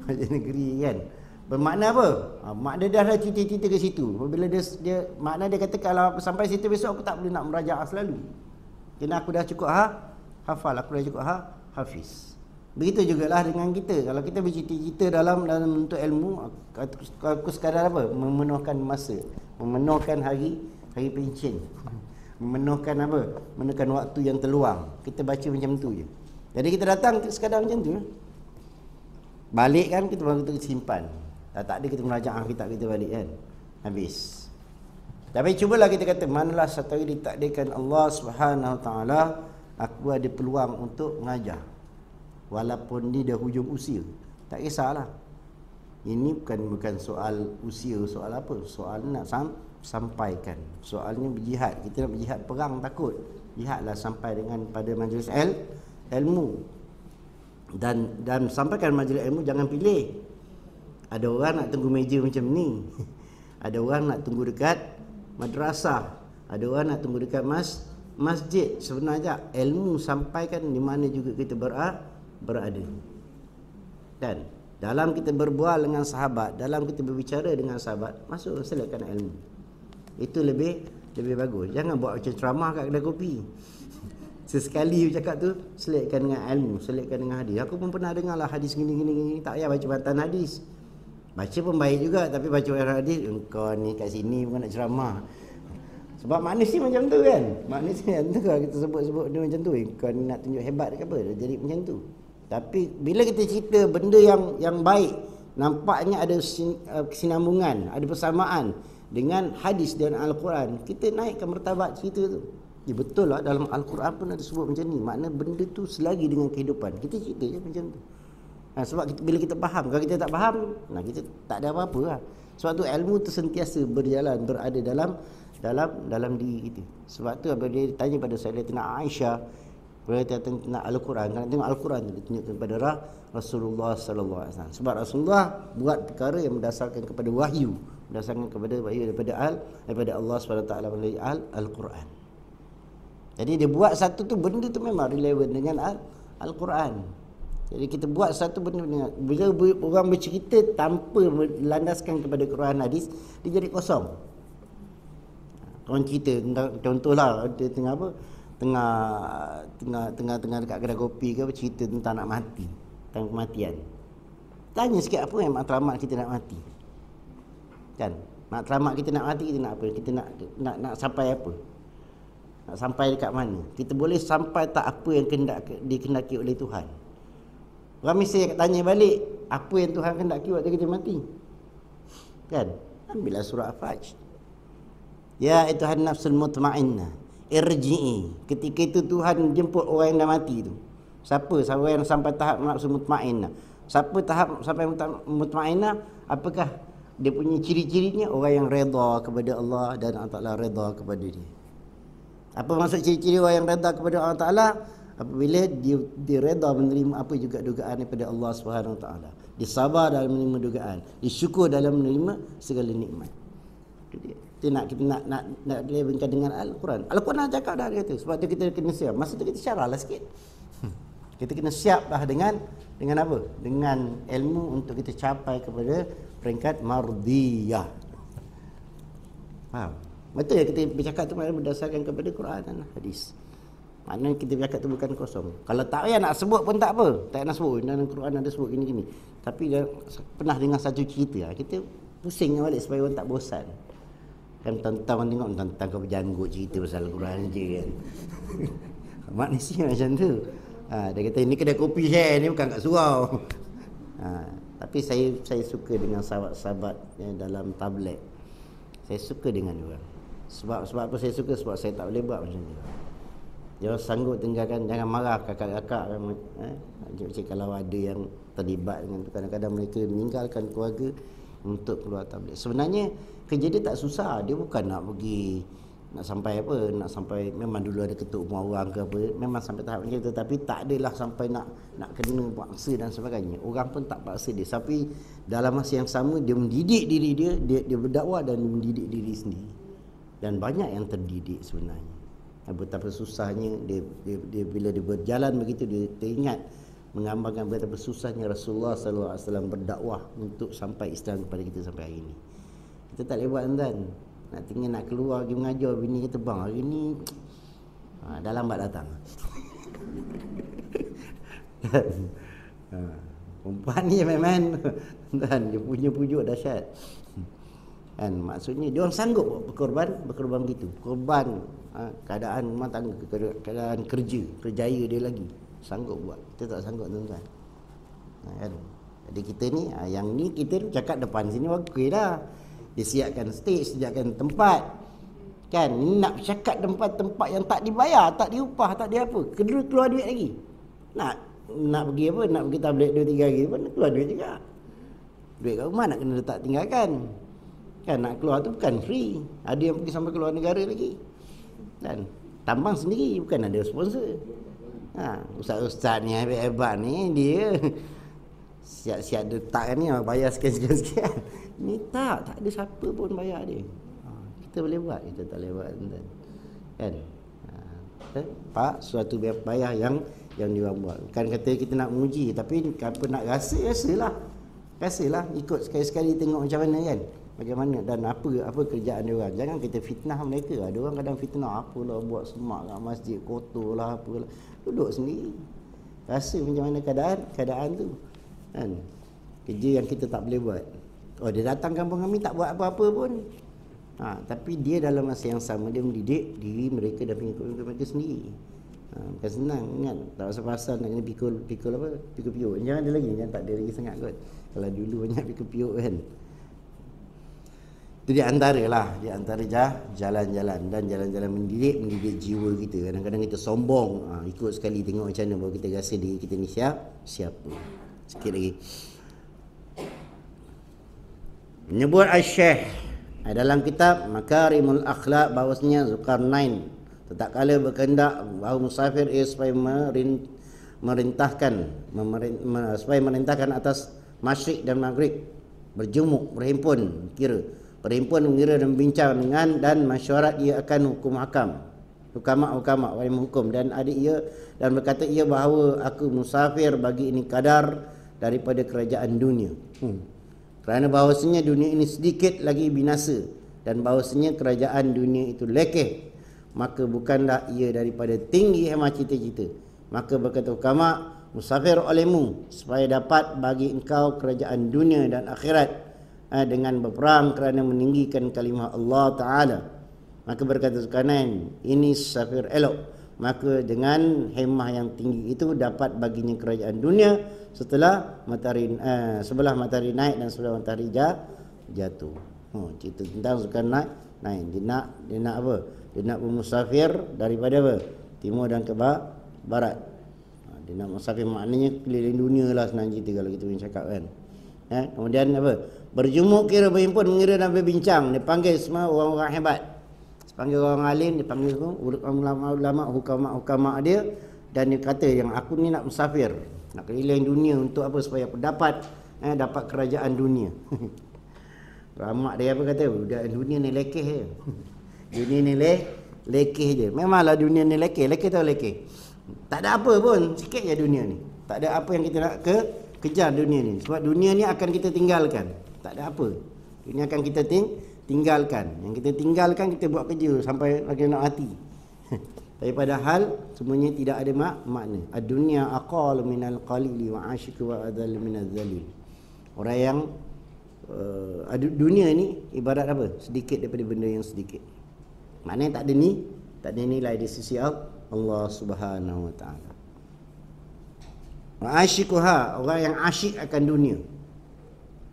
masjid negeri kan. Bermakna apa? Makna dia dah ada cita-cita ke situ. Bila dia makna dia kata kalau aku sampai situ besok aku tak boleh nak merajaah selalu. Kerana aku dah cukup hafal, aku dah cukup hafiz. Begitu jugalah dengan kita. Kalau kita bercita-cita dalam untuk ilmu, aku sekadar apa? Memenuhkan masa, memenuhkan hari pencen, memenuhkan apa? Memenuhkan waktu yang terluang. Kita baca macam tu je. Jadi kita datang sekadar macam tu. Balik kan kita baru kita simpan. Tak ada kita merajaah kitab kita balik kan. Habis. Tapi cubalah kita kata, manalah satu hari ditakdirkan Allah Subhanahu Wa Taala aku ada peluang untuk mengajar. Walaupun ni dah hujung usia, tak kisahlah. Ini bukan soal usia, soal apa? Soal nak sampaikan. Soalnya berjihad. Kita nak berjihad perang takut. Jihadlah sampai dengan pada majlis ilmu. Dan sampaikan majlis ilmu, jangan pilih. Ada orang nak tunggu meja macam ni. Ada orang nak tunggu dekat madrasah. Ada orang nak tunggu dekat masjid. Sebenarnya ilmu sampaikan di mana juga kita berada. Dan dalam kita berbual dengan sahabat, dalam kita berbicara dengan sahabat, masuk selitkan ilmu. Itu lebih bagus. Jangan buat macam ceramah kat kedai kopi. Sesekali cakap tu, selitkan dengan ilmu, selitkan dengan hadis. Aku pun pernah dengar lah hadis gini. Tak payah baca matan hadis. Baca pun baik juga, tapi baca hadis, engkau ni kat sini bukan nak ceramah. Sebab manusia macam tu kan. Manusia macam tu kalau kita sebut dia macam tu, engkau ni nak tunjuk hebat ke apa, dia jadi macam tu. Tapi bila kita cerita benda yang baik, nampaknya ada kesinambungan, ada persamaan dengan hadis dan Al-Quran, kita naikkan martabat cerita tu. Ya betul lah, dalam Al-Quran pun ada sebut macam ni. Makna benda tu selagi dengan kehidupan. Kita cerita je macam tu. Sebab bila kita faham, kalau kita tak faham, kita tak ada apa-apa lah. Sebab tu ilmu tu sentiasa berjalan, berada dalam diri kita. Sebab tu apabila dia ditanya pada Sayyidatina Aisyah, bila dia tentang Al-Quran, kalau tengok Al-Quran tu ditunjukkan kepada Rasulullah sallallahu alaihi wasallam. Sebab Rasulullah buat perkara yang berdasarkan kepada wahyu, berdasarkan kepada wahyu daripada Allah SWT melalui Al-Quran. Jadi dia buat satu tu, benda tu memang relevan dengan Al-Quran. Jadi kita buat satu benda dengan, bila orang bercerita tanpa berlandaskan kepada Quran hadis, dia jadi kosong. Orang cerita contohlah dia tengah dekat kedai kopi ke, cerita tentang nak mati, tentang kematian. Tanya sikit, apa yang matlamat kita nak mati? Kan? Matlamat kita nak mati, kita nak apa? Kita nak sampai apa? Nak sampai dekat mana? Kita boleh sampai tak apa yang dikehendaki oleh Tuhan? Orang mesti tanya balik, apa yang Tuhan kehendaki waktu kita mati? Kan? Ambillah surah Al-Fajr. Ya ayyuhan nafsul mutmainnah, irji'i. Ketika itu Tuhan jemput orang yang dah mati tu. Siapa yang sampai tahap nafsul mutmainnah? Siapa tahap sampai mutmainnah? Apakah dia punya ciri-cirinya? Orang yang redha kepada Allah dan Allah Ta'ala redha kepada dia. Apa maksud ciri-ciri orang yang redha kepada Allah Ta'ala? Apabila dia redha menerima apa juga dugaan daripada Allah Subhanahu Wa Ta'ala. Dia sabar dalam menerima dugaan, dia syukur dalam menerima segala nikmat. Kita nak levelkan dengan Al-Quran. Al-Quran cakap dah, dia kata. Sebab tu kita kena siap. Masa tu kita syarahlah sikit. Kita kena siap dah dengan apa? Dengan ilmu untuk kita capai kepada peringkat mardiyah. Faham? Betul ya kita bercakap tu berdasarkan kepada Quran dan hadis. Maknanya kita bercakap tu bukan kosong. Kalau tak payah nak sebut pun tak apa. Tak nak sebut. Dalam Quran ada sebut gini-gini. Tapi dah pernah dengar satu cerita. Kita pusing balik supaya orang tak bosan. Kan tentang tengok tentang kau berjanggut cerita pasal Al-Quran je kan. Manusia macam tu. Dia kata ini kedai kopi share ni bukan kat surau. Tapi saya suka dengan sahabat-sahabat dalam tablet. Saya suka dengan dia. Sebab apa saya suka? Sebab saya tak boleh buat macam tu. Dia sanggup tinggalkan, jangan marah kakak-kakak kan. Kalau ada yang terlibat dengan tu, kadang-kadang mereka meninggalkan keluarga untuk keluar tablet. Sebenarnya kerja dia tak susah. Dia bukan nak pergi nak sampai apa, nak sampai memang dulu ada ketuk rumah orang ke apa, memang sampai tahap macam tu, tapi tak adalah sampai nak kena paksa dan sebagainya. Orang pun tak paksa dia, tapi dalam masa yang sama dia mendidik diri dia berdakwah dan mendidik diri sendiri. Dan banyak yang terdidik sebenarnya. Betapa susahnya dia bila dia berjalan begitu, dia teringat menggambarkan betapa susahnya Rasulullah sallallahu alaihi wasallam berdakwah untuk sampai Islam kepada kita sampai hari ini. Kita tak boleh buat tuan. Nak tinggal nak keluar pergi mengajar, bini kata bang hari ni dah lambat datang. Perempuan ni memang dan dia punya pujuk dahsyat. Kan maksudnya dia orang sanggup berkorban begitu. Korban keadaan rumah tangga, keadaan kerjaya dia lagi sanggup buat. Kita tak sanggup tuan-tuan. Kan? Jadi kita ni yang ni kita cakap depan sini okey dah. Dia siapkan stage, siapkan tempat. Kan nak cakap tempat yang tak dibayar, tak diupah, tak dia apa. Keluar duit lagi. Nak pergi apa? Nak pergi tablet 2-3 hari pun keluar duit juga. Duit kat rumah nak kena letak tinggalkan. Kan nak keluar tu bukan free. Ada yang pergi sampai keluar negara lagi. Dan tambang sendiri, bukan ada sponsor. Ustaz-ustaz ni hebat-hebat ni dia siap-siap letak ni bayar sekian-sekian. Ni tak ada siapa pun bayar dia. Kita boleh buat, kita tak boleh buat kan. Pak suatu bayar yang diorang buat. Bukan kata kita nak menguji, tapi apa nak rasalah ikut sekali-sekali tengok macam mana kan. Bagaimana dan apa kerjaan dia orang. Jangan kita fitnah mereka. Ada orang kadang fitnah, apalah buat semak kat masjid, kotor lah apalah. Duduk sendiri. Rasa macam mana keadaan tu. Kan? Kerja yang kita tak boleh buat. Dia datang kampung kami tak buat apa-apa pun. Tapi dia dalam masa yang sama dia mendidik diri mereka dan pengikut mereka sendiri. Bukan senang, ingat tak pasal-pasal nak kena pikul apa? Pikul piuk. Jangan ada lagi, jangan tak ada lagi sangat kot. Kalau dulu banyak pikul piuk kan. Itu di antara jalan-jalan dan jalan-jalan mendidik jiwa kita. Kadang-kadang kita sombong, ikut sekali tengok macam mana baru kita rasa diri kita ni siapa. Sikit lagi. Menyebut Asy-Syaikh dalam kitab Makarimul Akhlaq bahawasanya Zulkarnain tak kala berkehendak bahawa musafir ia supaya merintahkan atas Masyriq dan Maghrib, berjumuk, berhimpun, mengira dan berbincang dengan dan masyarakat ia akan hukum hakam, hukama wali menghukum, dan adik ia dan berkata ia bahawa aku musafir bagi ini kadar daripada kerajaan dunia. Kerana bahawasanya dunia ini sedikit lagi binasa dan bahawasanya kerajaan dunia itu lekeh, maka bukanlah ia daripada tinggi hemah cita-cita. Maka berkata hukama, musafir olehmu supaya dapat bagi engkau kerajaan dunia dan akhirat dengan berperang kerana meninggikan kalimah Allah Ta'ala. Maka berkata Zulkarnain, ini safir elok, maka dengan hemah yang tinggi itu dapat baginya kerajaan dunia setelah sebelah matahari naik dan sebelah matahari jatuh. Cerita tentang Zulkarnain. Dia nak apa? Dia nak bermusafir daripada apa? Timur dan ke barat. Dia nak musafir, maknanya keliling dunia lah senang cerita kalau kita cakap kan. Kemudian apa? Berjumuk, kira berhimpun, mengira dan berbincang. Dia panggil semua orang-orang hebat. Panggil orang alim, dia panggil ulama, hukama dia, dan dia kata yang aku ni nak musafir, nak keliling dunia untuk apa? Supaya aku dapat kerajaan dunia. Ramak dia apa kata? Dunia ni lekeh je. Dunia ni lekeh je. Memanglah dunia ni lekeh tahu lekeh. Tak ada apa pun, sikit je dunia ni. Tak ada apa yang kita nak kejar dunia ni. Sebab dunia ni akan kita tinggalkan. Tak ada apa. Dunia akan kita tinggalkan. Yang kita tinggalkan, kita buat kerja sampai lagi nak mati. Tapi padahal semuanya tidak ada makna. Ad-dunya aqal minal qalili wa ashiku wa adall minaz zalil. Orang yang dunia ni ibarat apa? Sedikit daripada benda yang sedikit. Maknanya tak ada nilai di sisi Allah Subhanahu wa taala. Wa ashikuha, orang yang asyik akan dunia.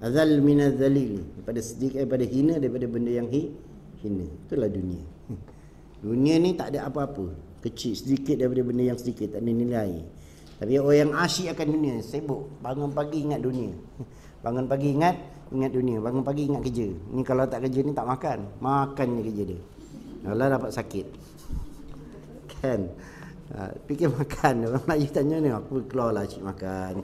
Azal minaz zalil, daripada sedikit, daripada hina, daripada benda yang hina. Itulah dunia. Dunia ni tak ada apa-apa, kecil, sedikit daripada benda yang sedikit, tak ada nilai. Tapi orang yang asyik akan dunia, sibuk, bangun pagi ingat dunia. Bangun pagi ingat dunia, bangun pagi ingat kerja. Ni kalau tak kerja ni tak makan je kerja dia. Allah dapat sakit. Kan? Fikir makan, orang Melayu tanya ni, aku keluarlah cik makan.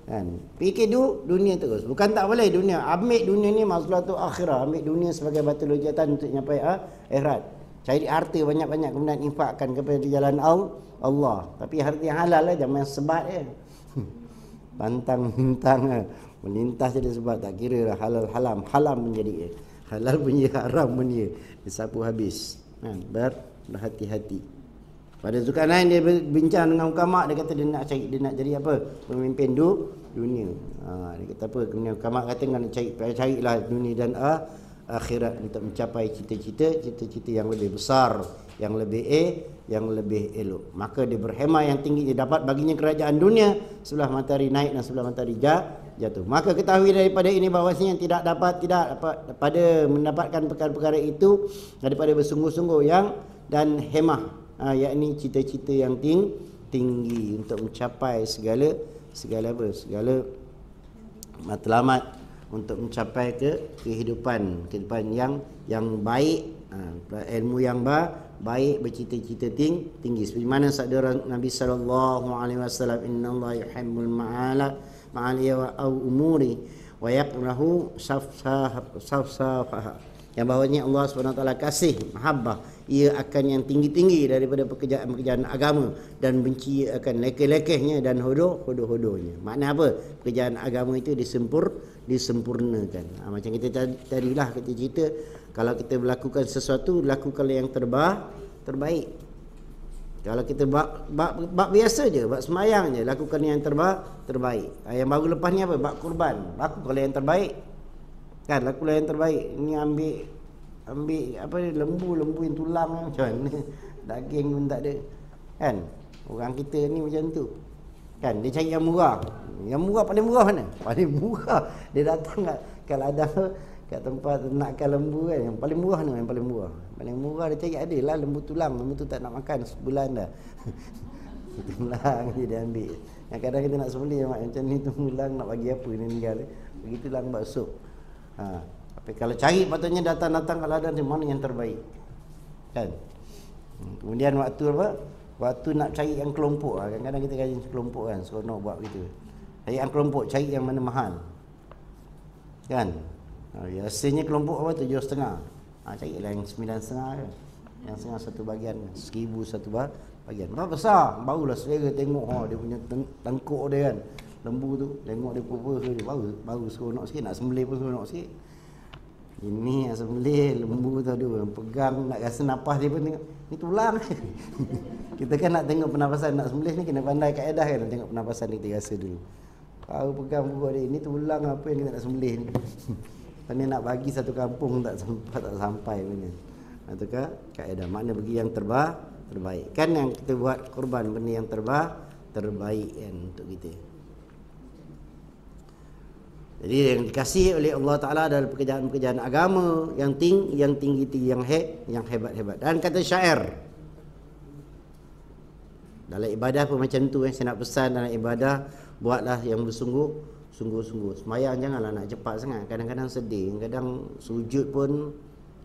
Kan? Fikir dunia terus. Bukan tak boleh dunia. Ambil dunia ni maslahatu akhirah. Ambil dunia sebagai batu lojatan untuk nyampai akhirat. Cari harta banyak-banyak kemudian infakkan kepada jalan Allah. Tapi harta yang halal lah, jangan sebat je. Pantang-pintang melintas jadi sebab tak kira lah halal haram menjadi halal punya haram punya disapu habis. Berhati-hati. Pada Zulkarnain dia bincang dengan ukama, dia kata dia nak jadi apa? Pemimpin dunia. Dia kata apa? Kemudian ukama kata nak carilah dunia dan akhirat untuk mencapai cita-cita yang lebih besar, yang lebih elok. Maka dia berhemah yang tinggi, dia dapat baginya kerajaan dunia sebelah matahari naik dan sebelah matahari jatuh. Maka ketahui daripada ini bahawasanya tidak dapat pada mendapatkan perkara-perkara itu daripada bersungguh-sungguh dan hemah, yakni cita-cita yang tinggi untuk mencapai segala matlamat, untuk mencapai kehidupan yang baik, ilmu yang baik, bercita-cita tinggi. Seperti mana sabda Nabi sallallahu alaihi wasallam, innallaha yuhibbul ma'aliya wa umuri wa yakrahu safsafaha. Yang bahawanya Allah SWT kasih mahabbah, ia akan yang tinggi-tinggi daripada pekerjaan agama, dan benci akan lekeh-lekehnya dan hodoh-hodohnya. Makna apa? Pekerjaan agama itu disempurnakan. Macam kita tadilah kita cerita, kalau kita melakukan sesuatu, lakukanlah yang terbaik. Kalau kita bab biasa je, bab semayang je, lakukan yang terbaik. Yang baru lepas ni apa? Bab kurban, lakukanlah yang terbaik. Kan, lakulah yang terbaik. Ni ambil apa ni, lembu yang tulang macam mana, daging pun tak ada. Kan, orang kita ni macam tu. Kan, dia cari yang murah. Yang murah paling murah mana? Paling murah. Dia datang kat ladang kat tempat nakkan lembu kan, yang paling murah ni, yang paling murah. Paling murah dia cari adalah lembu tulang. Lembu tu tak nak makan sebulan dah. tulang je dia ambil. Kadang-kadang kita nak sembelih macam ni tulang nak bagi apa ni meninggal. Bagi tulang buat sup. Tapi kalau cari patutnya datang-datang kalau ada di mana yang terbaik. Kan? Kemudian waktu apa? Waktu nak cari yang kelompok, kadang-kadang kita kaji kelompok kan, seronok buat gitu. Cari yang kelompok, cari yang mana mahal. Kan? Biasanya kelompok apa 7,5. Carilah yang 9,5 kan. Yang setengah satu bahagian, 1,000 satu bahagian. Berapa besar? Barulah selera tengok dia punya tengkuk dia kan. Lembu tu, tengok dia purba ke dia. Baru seronok sikit, nak sembelih pun seronok sikit. Ini yang sembelih lembu tu ada pegang, nak rasa nafas dia pun tengok. Ni tulang. Kita kan nak tengok pernafasan nak sembelih ni kena pandai kaedah kan, nak tengok pernafasan ni kita rasa dulu. Baru pegang purba dia, ini tulang apa yang kita nak sembelih ni. Ni nak bagi satu kampung tak sampai punya. Ataukah kaedah makna bagi yang terbaik. Kan yang kita buat korban benda yang terbaik kan untuk kita. Jadi yang dikasihi oleh Allah Taala adalah pekerjaan-pekerjaan agama yang tinggi, yang hebat-hebat. Dan kata syair dalam ibadah pun macam tu saya nak pesan dalam ibadah buatlah yang bersungguh-sungguh. Sembahyang janganlah nak cepat sangat. Kadang-kadang sedih, kadang sujud pun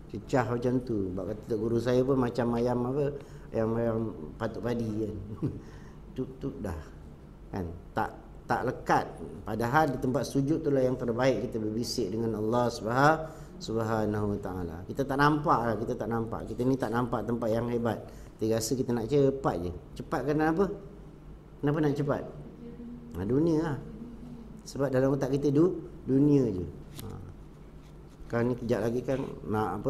cecah macam tu. Sebab kata guru saya pun macam ayam apa, ayam patuk padi kan. Tuk dah. Kan? Tak lekat. Padahal di tempat sujud itulah yang terbaik kita berbisik dengan Allah Subhanahu Wa Taala. Kita tak nampak. Kita ni tak nampak tempat yang hebat. Kita rasa kita nak cepat je. Cepat kenapa? Kenapa nak cepat? Dunia lah. Sebab dalam otak kita dunia je. Kan ni kejap lagi kan nak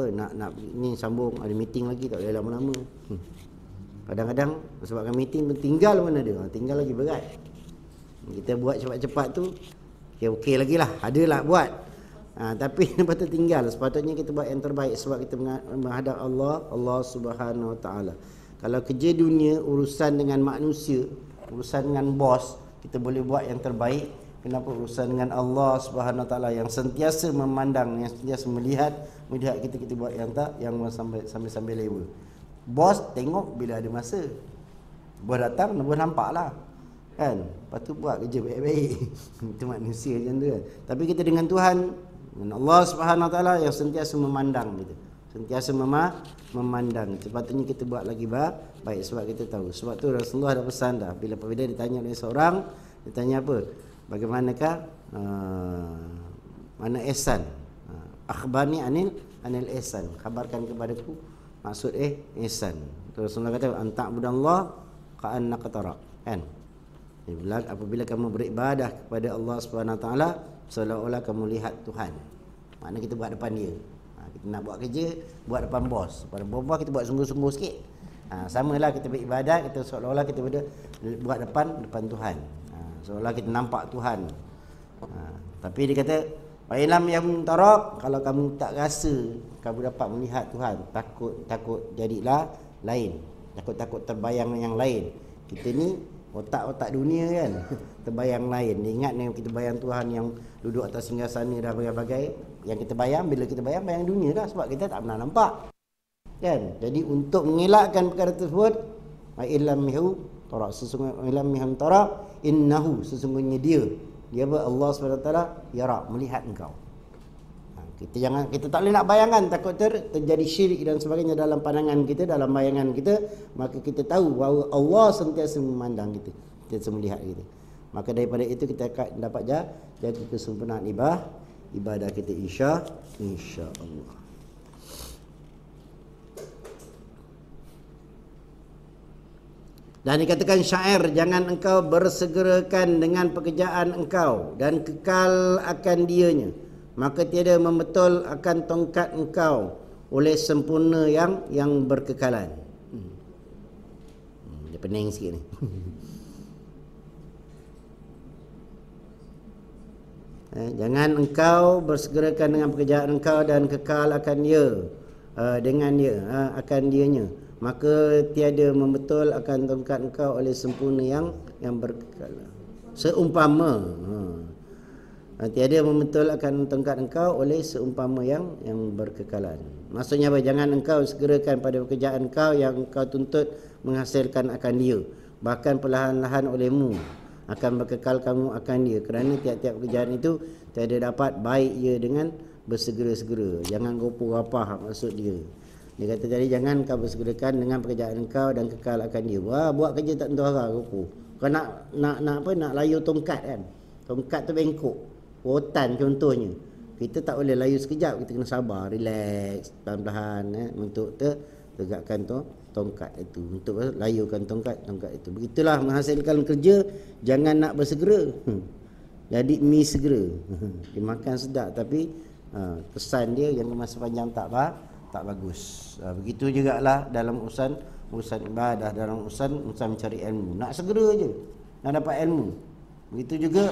ni sambung ada meeting lagi tak boleh lama-lama. Kadang-kadang sebabkan meeting tinggal mana dia? Tinggal lagi berat. Kita buat cepat-cepat tu okey lagi lah, adalah buat. Tapi lepas tu tinggal. Sepatutnya kita buat yang terbaik sebab kita menghadap Allah Subhanahu Wa Taala. Kalau kerja dunia, urusan dengan manusia, urusan dengan bos, kita boleh buat yang terbaik. Kenapa urusan dengan Allah Subhanahu Wa Taala yang sentiasa memandang, yang sentiasa melihat kita buat yang sambil lewa. Bos tengok bila ada masa. Bos datang, bos nampaklah. Kan? Lepas tu buat kerja baik-baik. Itu manusia macam tu kan. Tapi kita dengan Tuhan, dengan Allah Subhanahu Wa Taala yang sentiasa memandang kita. Sentiasa memandang. Sepatutnya kita buat lagi baik sebab kita tahu. Sebab tu Rasulullah dah pesan dah. Bila ditanya oleh seorang, ditanya apa? Bagaimanakah mana ihsan? Akhbarni anil ihsan. Khabarkan kepadaku maksud ihsan. Rasulullah kata anta'budallah ka'annaka tara. Kan? Apabila kamu beribadah kepada Allah Subhanahu Wa Taala seolah-olah kamu lihat Tuhan. Maknanya kita buat depan dia. Kita nak buat kerja, buat depan bos. Pada bos kita buat sungguh-sungguh sikit. Samalah kita beribadah, kita seolah-olah kita buat depan Tuhan. Seolah kita nampak Tuhan. Tapi dia kata Wa'ilam yang tarak, kalau kamu tak rasa kamu dapat melihat Tuhan, takut jadilah lain. Takut terbayang yang lain. Kita ni otak dunia kan, terbayang lain. Ingat yang kita bayang Tuhan yang duduk atas singgasana dan berbagai yang kita bayang, bila kita bayang dunia dah sebab kita tak pernah nampak. Kan? Jadi untuk mengelakkan perkara tersebut, ilmihu tarak, sesungguhnya tarak innahu, sesungguhnya dia Allah SWT yara, melihat engkau. Kita tak boleh nak bayangkan, takut terjadi syirik dan sebagainya dalam pandangan kita, dalam bayangan kita. Maka kita tahu bahawa Allah sentiasa memandang kita, sentiasa melihat kita. Maka daripada itu kita akan dapat jaga kesempurnaan ibadah kita insya-Allah. Dan dikatakan syair, jangan engkau bersegerakan dengan pekerjaan engkau dan kekal akan dianya. Maka tiada membetul akan tongkat engkau oleh sempurna yang berkekalan. Dia pening sikit ni. Jangan engkau bersegerakan dengan pekerjaan engkau dan kekal akan dia, dengan dia, akan dianya. Maka tiada membetul akan tongkat engkau oleh sempurna yang berkekalan. Seumpama tiada membetul akan tongkat engkau oleh seumpama yang berkekalan. Maksudnya apa? Jangan engkau segerakan pada pekerjaan engkau yang engkau tuntut menghasilkan akan dia. bahkan perlahan-lahan olehmu akan berkekal kamu akan dia, kerana tiap-tiap pekerjaan itu tiada dapat baik ia dengan bersegera-segera. Jangan gopoh rapah, maksud dia. Dia kata tadi, jangan kau bersegerakan dengan pekerjaan engkau dan kekal akan dia. Wah, buat kerja tak tentu arah, gopoh. Kau nak layu tongkat kan. Tongkat tu bengkok. Rotan contohnya. Kita tak boleh layu sekejap, kita kena sabar, relax, pelan-pelan untuk tegakkan tongkat itu, untuk layukan tongkat itu. Begitulah menghasilkan kerja, jangan nak bersegera. Jadi mi segera. Dimakan sedap tapi kesan dia yang masa panjang tak bagus. Begitu jugalah dalam urusan ibadah, dalam urusan mencari ilmu. Nak segera je nak dapat ilmu. Begitu juga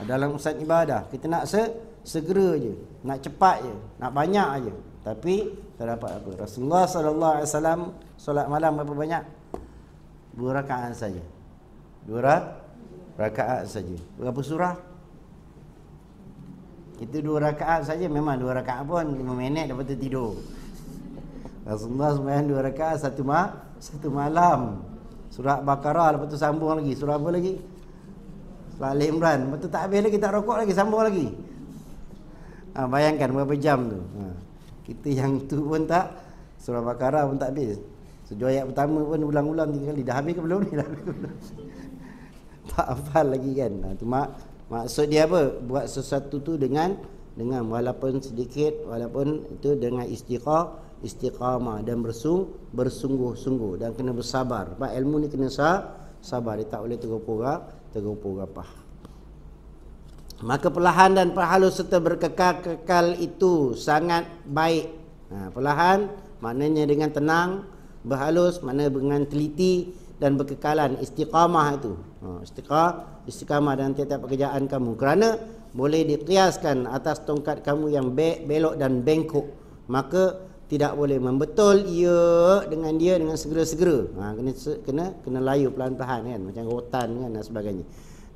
dalam urusan ibadah, kita nak segera je, nak cepat je, nak banyak aje, tapi tak dapat apa. Rasulullah sallallahu alaihi wasallam solat malam berapa banyak? 2 rakaat saja. 2 rakaat saja. Berapa surah? Itu 2 rakaat saja, memang 2 rakaat pun 5 minit lepas tu tidur. Rasulullah sembahyang 2 rakaat satu malam. Surah Baqarah, lepas tu sambung lagi. Surah apa lagi? Surah Al-Imran. Lepas tu tak habis lagi, tak rokok lagi, sambung lagi. Bayangkan berapa jam tu. Kita yang tu pun tak, Surah Baqarah pun tak habis. Sejauh ayat pertama pun ulang-ulang 3 kali. Dah habis ke belum ni? Dah habis ke belum? Tak hafal lagi kan. Tu maksud dia apa? Buat sesuatu tu dengan walaupun sedikit, walaupun itu dengan istiqamah dan bersungguh-sungguh dan kena bersabar. Sebab ilmu ni kena sabar, dia tak boleh tergopoh rapah. Maka perlahan dan perhalus serta berkekal itu sangat baik. Perlahan maknanya dengan tenang, berhalus maknanya dengan teliti dan berkekalan, istiqamah itu. Istiqamah dalam tiap-tiap pekerjaan kamu, kerana boleh dikiaskan atas tongkat kamu yang belok dan bengkok. Maka tidak boleh membetul ia dengan segera-segera. Kena layu pelan-pelan kan, macam rotan kan dan sebagainya.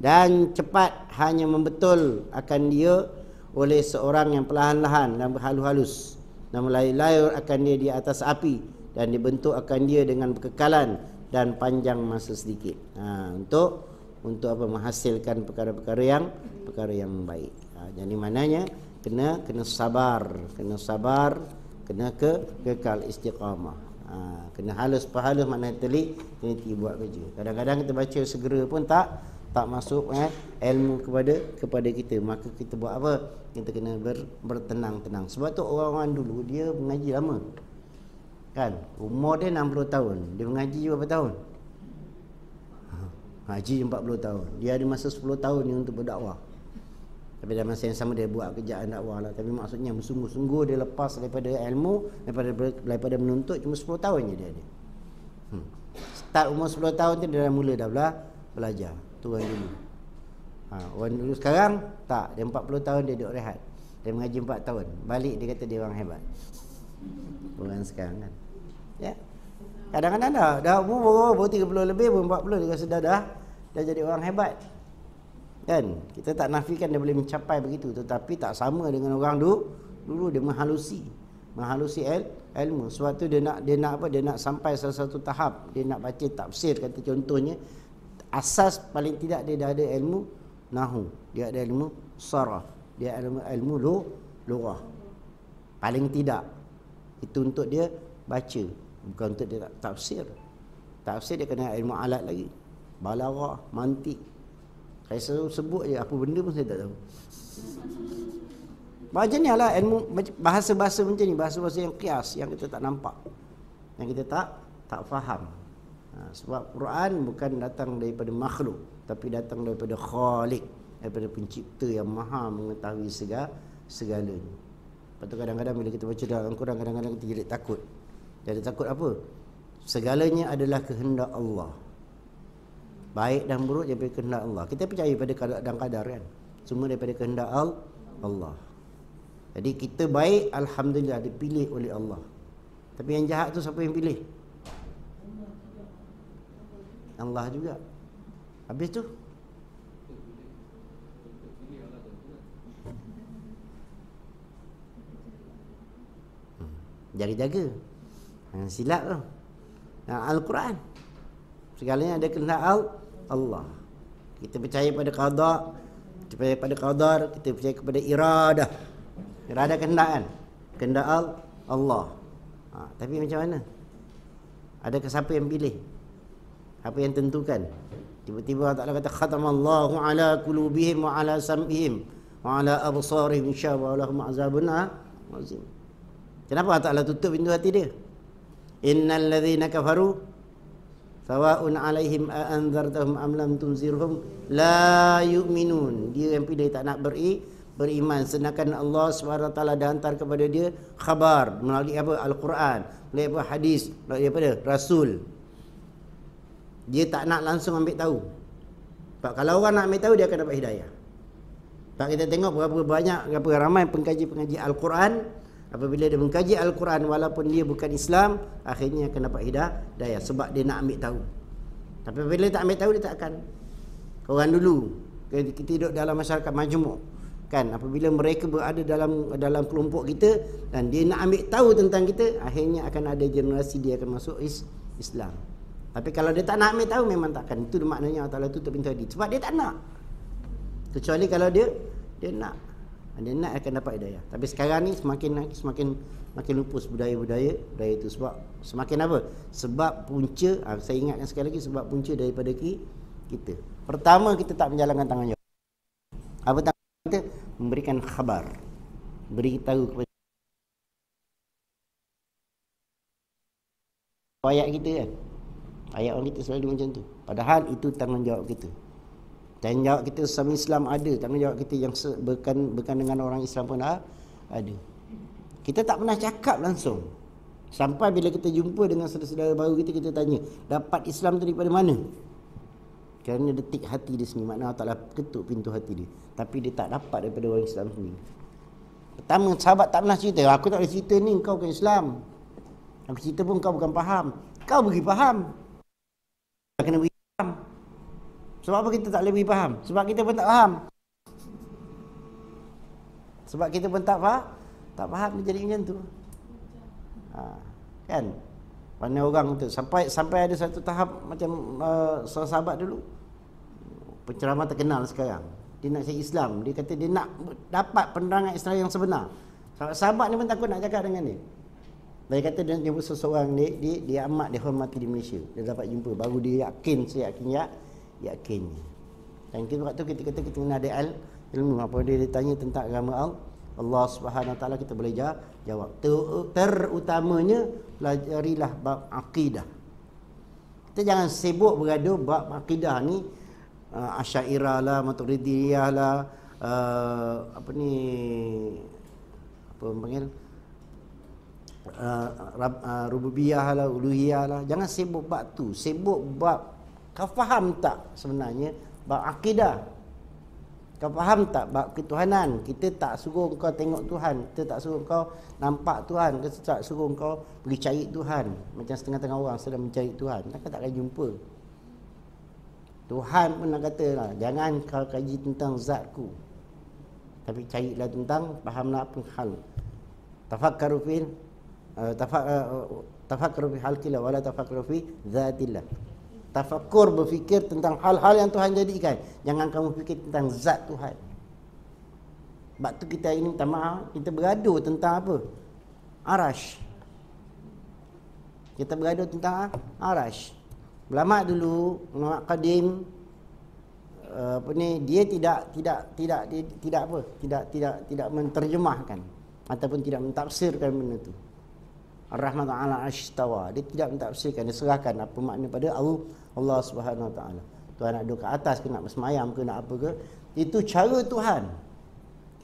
Dan cepat hanya membetul akan dia oleh seorang yang perlahan-lahan dan berhalus-halus, dan melayur akan dia di atas api, dan dibentuk akan dia dengan berkekalan dan panjang masa sedikit. Untuk apa? Menghasilkan perkara-perkara yang baik. Jadi maknanya kena sabar, kena kekal istiqamah. Kena halus maknanya teliti buat kerja. Kadang-kadang kita baca segera pun tak masuk ilmu kepada kita. Maka kita buat apa? Kita kena bertenang-tenang. Sebab tu orang-orang dulu dia mengaji lama. Kan? Umur dia 60 tahun. Dia mengaji berapa tahun? Haji 40 tahun. Dia ada masa 10 tahun ni untuk berdakwah. Tapi dalam masa yang sama dia buat kerjaan dakwah lah. Tapi maksudnya bersungguh-sungguh dia lepas daripada ilmu, daripada menuntut, cuma 10 tahun je dia ada. Start umur 10 tahun tu dia dah mula belajar. Tu orang dulu. Orang dulu sekarang tak, dia 40 tahun dia duduk rehat. Dia mengaji 4 tahun. Balik dia kata dia orang hebat. Orang sekarang kan. Ya. Kadang-kadang dah umur 30 lebih, 40 dia rasa dah jadi orang hebat. Kan? Kita tak nafikan dia boleh mencapai begitu, tetapi tak sama dengan orang dulu dia menghalusi ilmu. Suatu dia nak apa? Dia nak sampai salah satu tahap, dia nak baca tafsir kata contohnya. Asas paling tidak dia dah ada ilmu nahu, dia ada ilmu sarah, dia ada ilmu lughah. Paling tidak itu untuk dia baca, bukan untuk dia tafsir. Tafsir dia kena ilmu alat lagi, balaghah, mantik. Saya selalu sebut je apa benda pun saya tak tahu. Macam ni lah ilmu bahasa-bahasa macam ni, bahasa-bahasa yang qiyas, yang kita tak nampak, yang kita tak faham. Sebab Quran bukan datang daripada makhluk, tapi datang daripada Khaliq, daripada pencipta yang maha mengetahui segalanya. Lepas tu kadang-kadang bila kita baca dalam Quran, kadang-kadang kita jadi takut. Jadi takut apa? Segalanya adalah kehendak Allah. Baik dan buruk daripada kehendak Allah. Kita percaya pada qada dan qadar kan. Semua daripada kehendak Allah. Jadi kita baik, alhamdulillah dipilih oleh Allah. Tapi yang jahat tu siapa yang pilih? Allah juga. Habis tu jaga-jaga. Silap tu. Al-Quran Segalanya ada kehendak Allah. Kita percaya pada qada, kita percaya pada qadar, kita percaya kepada iradah. Iradah kehendak kan? Kehendak Allah. Tapi macam mana? Adakah siapa yang pilih? Apa yang tentukan? Tiba-tiba Allah Ta'ala kata khatamallahu ala qulubihim wa ala sam'ihim wa ala absarihim insya'a lahum azabun azim. Kenapa Allah Ta'ala tutup pintu hati dia? Innal ladzina kafaru sawa'un 'alaihim a anzartahum am lam tunzirhum la yu'minun. Dia yang pilih tak nak beriman, sedangkan Allah SWT dah hantar kepada dia khabar melalui apa? Al-Quran, melalui apa? Hadis, melalui apa? Rasul. Dia tak nak langsung ambil tahu. Sebab kalau orang nak ambil tahu, dia akan dapat hidayah. Sebab kita tengok berapa banyak, berapa ramai pengkaji-pengkaji Al-Quran, apabila dia mengkaji Al-Quran walaupun dia bukan Islam, akhirnya akan dapat hidayah sebab dia nak ambil tahu. Tapi bila tak ambil tahu, dia tak akan. Orang dulu kita hidup dalam masyarakat majmuk kan, apabila mereka berada dalam kelompok kita dan dia nak ambil tahu tentang kita, akhirnya akan ada generasi dia akan masuk Islam. Tapi kalau dia tak nak ambil tahu, memang takkan. Itu maknanya Allah Ta'ala tutup pintu hati. Sebab dia tak nak. Kecuali kalau dia nak. Dia nak akan dapat hidayah. Tapi sekarang ni semakin lupus budaya itu. Sebab semakin apa? Sebab punca, saya ingatkan sekali lagi, sebab punca daripada kita. Pertama, kita tak menjalankan tanggungjawab. Apa tanggungjawab kita? Memberikan khabar. Beritahu kepada ayat kita kan. Ayat orang kita selalu macam tu. Padahal itu tanggungjawab kita. Tanggungjawab kita sesama Islam ada. Tanggungjawab kita yang bukan dengan orang Islam pun ada. Kita tak pernah cakap langsung. Sampai bila kita jumpa dengan saudara-saudara baru kita tanya, dapat Islam tu daripada mana? Kerana detik hati dia sendiri. Maknanya Allah Ta'ala ketuk pintu hati dia. Tapi dia tak dapat daripada orang Islam sendiri. Pertama, sahabat tak pernah cerita. Aku tak boleh cerita ni, kau bukan Islam. Aku cerita pun kau bukan faham. Kau beri faham. Kena beri faham. Sebab apa kita tak boleh beri faham? Sebab kita pun tak faham. Sebab kita pun tak faham dia jadi macam tu. Kan? Mana orang tu sampai ada satu tahap macam sahabat dulu. Penceramah terkenal sekarang. Dia nak cari Islam. Dia kata dia nak dapat penerangan Islam yang sebenar. Sahabat ni pun takut nak cakap dengan dia. Dia kata dia jumpa seseorang dia amat dihormati di Malaysia. Dia dapat jumpa baru dia yakin, saya yakin. Dan waktu kita kata kita kena ada ilmu. Apa dia tanya tentang agama Allah Subhanahu Wa Taala, kita boleh jawab. Terutamanya pelajarilah bab akidah. Kita jangan sibuk bergaduh bab akidah ni, Asy'ariyah lah, Maturidiyah lah, apa panggil rububiyah lah, uluhiyah lah. Jangan sibuk bab tu. Sibuk bab kau faham tak sebenarnya bab akidah. Kau faham tak bab ketuhanan? Kita tak suruh kau tengok Tuhan, kita tak suruh kau nampak Tuhan, kita tak suruh kau pergi cari Tuhan. Macam setengah-tengah orang sedang mencari Tuhan, takkan tak akan jumpa. Tuhan pun nak kata lah, jangan kau kaji tentang zatku, tapi carilah tentang, fahamlah apa hal. Tafakkaru fil tafakkaru fi halqillah wala tafakkaru fi zatillah. Tafakkur, berfikir tentang hal-hal yang Tuhan jadikan. Jangan kamu fikir tentang zat Tuhan. Sebab tu kita ini minta maaf, kita bergaduh tentang apa? Arash. Kita bergaduh tentang arash. Ulama dulu, ulama qadim, dia tidak menterjemahkan ataupun tidak mentafsirkan benda tu. Ar-Rahman 'ala al-'arsy-istawa. Dia tidak mentafsirkan, dia serahkan apa makna pada Allah Subhanahu Wa Taala. Tuhan nak duduk ke atas ke, nak bersemayam ke, nak apa ke, itu cara Tuhan.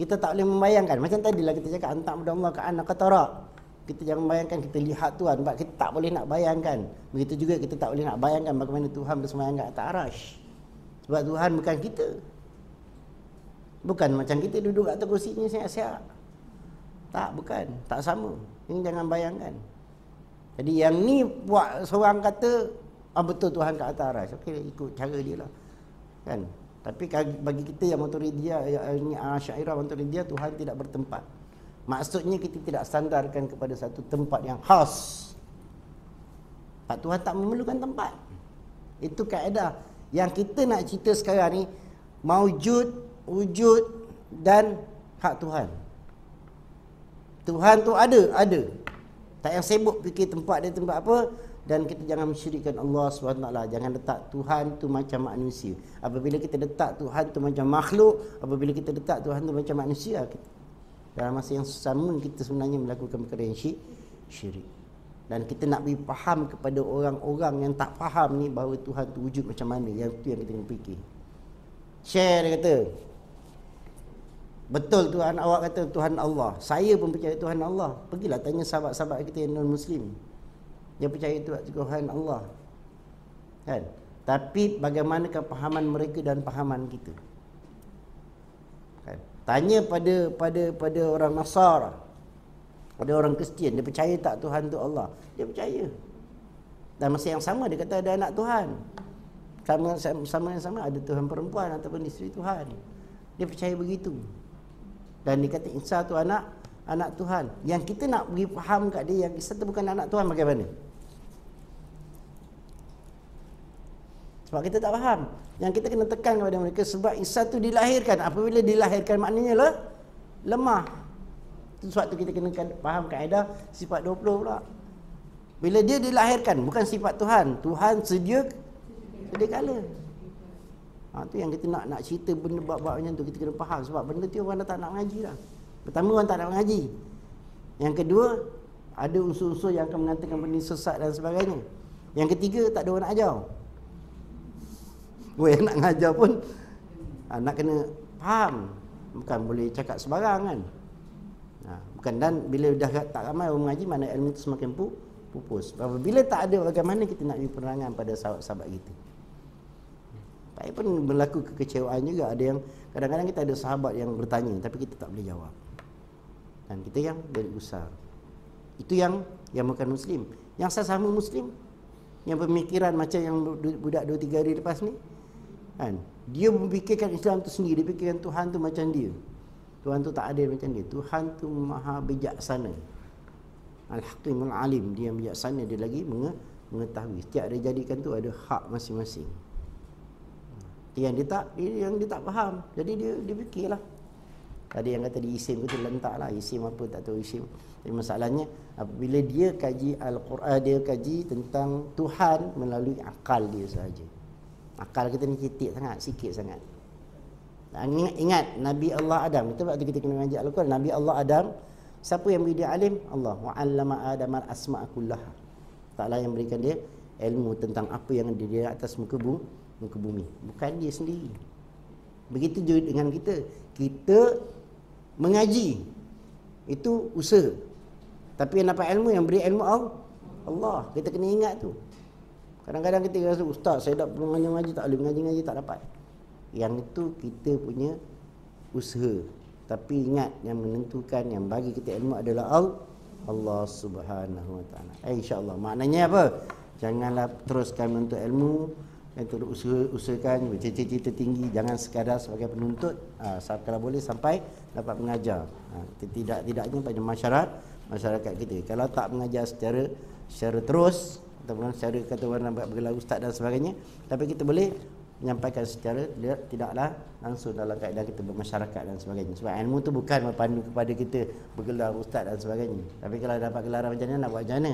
Kita tak boleh membayangkan. Macam tadilah kita cakap antak muda Allah ka'annaka tara. Kita jangan bayangkan kita lihat Tuhan, sebab kita tak boleh nak bayangkan. Begitu juga kita tak boleh nak bayangkan bagaimana Tuhan bersemayam kat atas arasy. Sebab Tuhan bukan kita. Bukan macam kita duduk kat atas kursinya siap-siap. Tak, bukan. Tak sama. Ini jangan bayangkan. Jadi yang ni buat seorang kata, betul Tuhan kat atas arasy. Okey, ikut cara dia lah. Kan? Tapi bagi kita yang Maturidiyah, yang Asy'ariyah Maturidiyah, Tuhan tidak bertempat. Maksudnya kita tidak sandarkan kepada satu tempat yang khas. Tuhan tak memerlukan tempat. Itu kaedah. Yang kita nak cerita sekarang ni, maujud, wujud dan hak Tuhan. Tuhan tu ada. Tak yang sibuk fikir tempat dia tempat apa. Dan kita jangan mensyirikkan Allah SWT. Jangan letak Tuhan tu macam manusia. Apabila kita letak Tuhan tu macam makhluk, apabila kita letak Tuhan tu macam manusia, dalam masa yang sama kita sebenarnya melakukan perkara yang syirik. Dan kita nak beri faham kepada orang-orang yang tak faham ni bahawa Tuhan tu wujud macam mana. Yang tu yang kita kena fikir. Share dia kata, betul Tuhan awak kata Tuhan Allah. Saya pun percaya Tuhan Allah. Pergilah tanya sahabat-sahabat kita yang non-Muslim. Dia percaya Tuhan Allah. Kan? Tapi bagaimanakah pahaman mereka dan pahaman kita? Kan? Tanya pada orang Nasara, pada orang Kristian, dia percaya tak Tuhan tu Allah? Dia percaya. Dan masa yang sama dia kata ada anak Tuhan. Sama ada Tuhan perempuan ataupun isteri Tuhan. Dia percaya begitu. Dan dia kata Isa tu anak Tuhan. Yang kita nak beri faham kat dia yang Isa tu bukan anak Tuhan bagaimana? Sebab kita tak faham. Yang kita kena tekan kepada mereka sebab Isa tu dilahirkan. Apabila dilahirkan maknanya lemah. Sebab tu kita kena faham kaedah sifat 20 pula. Bila dia dilahirkan, bukan sifat Tuhan. Tuhan sedia kala. Tu yang kita nak cerita benda bab-bab macam tu, kita kena faham. Sebab benda tu orang dah tak nak mengaji dah. Pertama, orang tak nak mengaji. Yang kedua, ada unsur-unsur yang akan mengatakan benda sesat dan sebagainya. Yang ketiga, tak ada orang nak ajar. Yang nak mengajar pun nak kena faham. Bukan boleh cakap sebarang kan. Bukan. Dan bila dah tak ramai orang mengaji, mana ilmu itu semakin pupus. Bila tak ada, bagaimana kita nak beri penerangan pada sahabat-sahabat kita? Saya pun berlaku kekecewaan juga. Ada yang kadang-kadang kita ada sahabat yang bertanya tapi kita tak boleh jawab. Dan kita yang jadi gusar. Itu yang bukan Muslim. Yang sesama Muslim, yang pemikiran macam yang budak 2-3 hari lepas ni, kan? Dia memfikirkan Islam tu sendiri. Dia fikirkan Tuhan tu macam dia. Tuhan tu tak ada macam dia. Tuhan tu maha bijaksana. Al-Hakimul Alim. Dia yang bijaksana. Dia lagi mengetahui. Setiap dia jadikan tu ada hak masing-masing. Yang dia tak faham. Jadi dia fikirlah. Tadi yang kata di isim tu lentak lah. Isim apa tak tahu isim. Jadi masalahnya apabila dia kaji Al-Quran, dia kaji tentang Tuhan melalui akal dia sahaja. Akal kita ni sikit sangat. Ingat Nabi Allah Adam. Itu waktu kita kena mengaji Al-Quran. Nabi Allah Adam, siapa yang beri dia alim? Allah. Wa 'allama Adam al-asma'a kullaha. Taklah yang berikan dia ilmu tentang apa yang ada di atas muka bumi. Bukan dia sendiri. Begitu juga dengan kita. Kita mengaji. Itu usaha. Tapi yang dapat ilmu, yang beri ilmu Allah. Kita kena ingat tu. Kadang-kadang kita rasa, ustaz saya tak perlu mengaji, tak boleh mengaji, tak dapat. Yang itu kita punya usaha. Tapi ingat, yang menentukan, yang bagi kita ilmu adalah Allah Subhanahu Wa Taala. InsyaAllah. Maknanya apa? Janganlah teruskan menuntut ilmu, yang terus usahakan bercita-cita tinggi, jangan sekadar sebagai penuntut, kalau boleh sampai dapat mengajar. Tidaknya pada masyarakat kita. Kalau tak mengajar secara terus ataupun secara kata orang nak bergelar ustaz dan sebagainya, tapi kita boleh menyampaikan secara tidaklah langsung dalam kaedah kita bermasyarakat dan sebagainya. Sebab ilmu tu bukan berpandu kepada kita bergelar ustaz dan sebagainya. Tapi kalau dapat gelaran macam ni nak buat macam mana?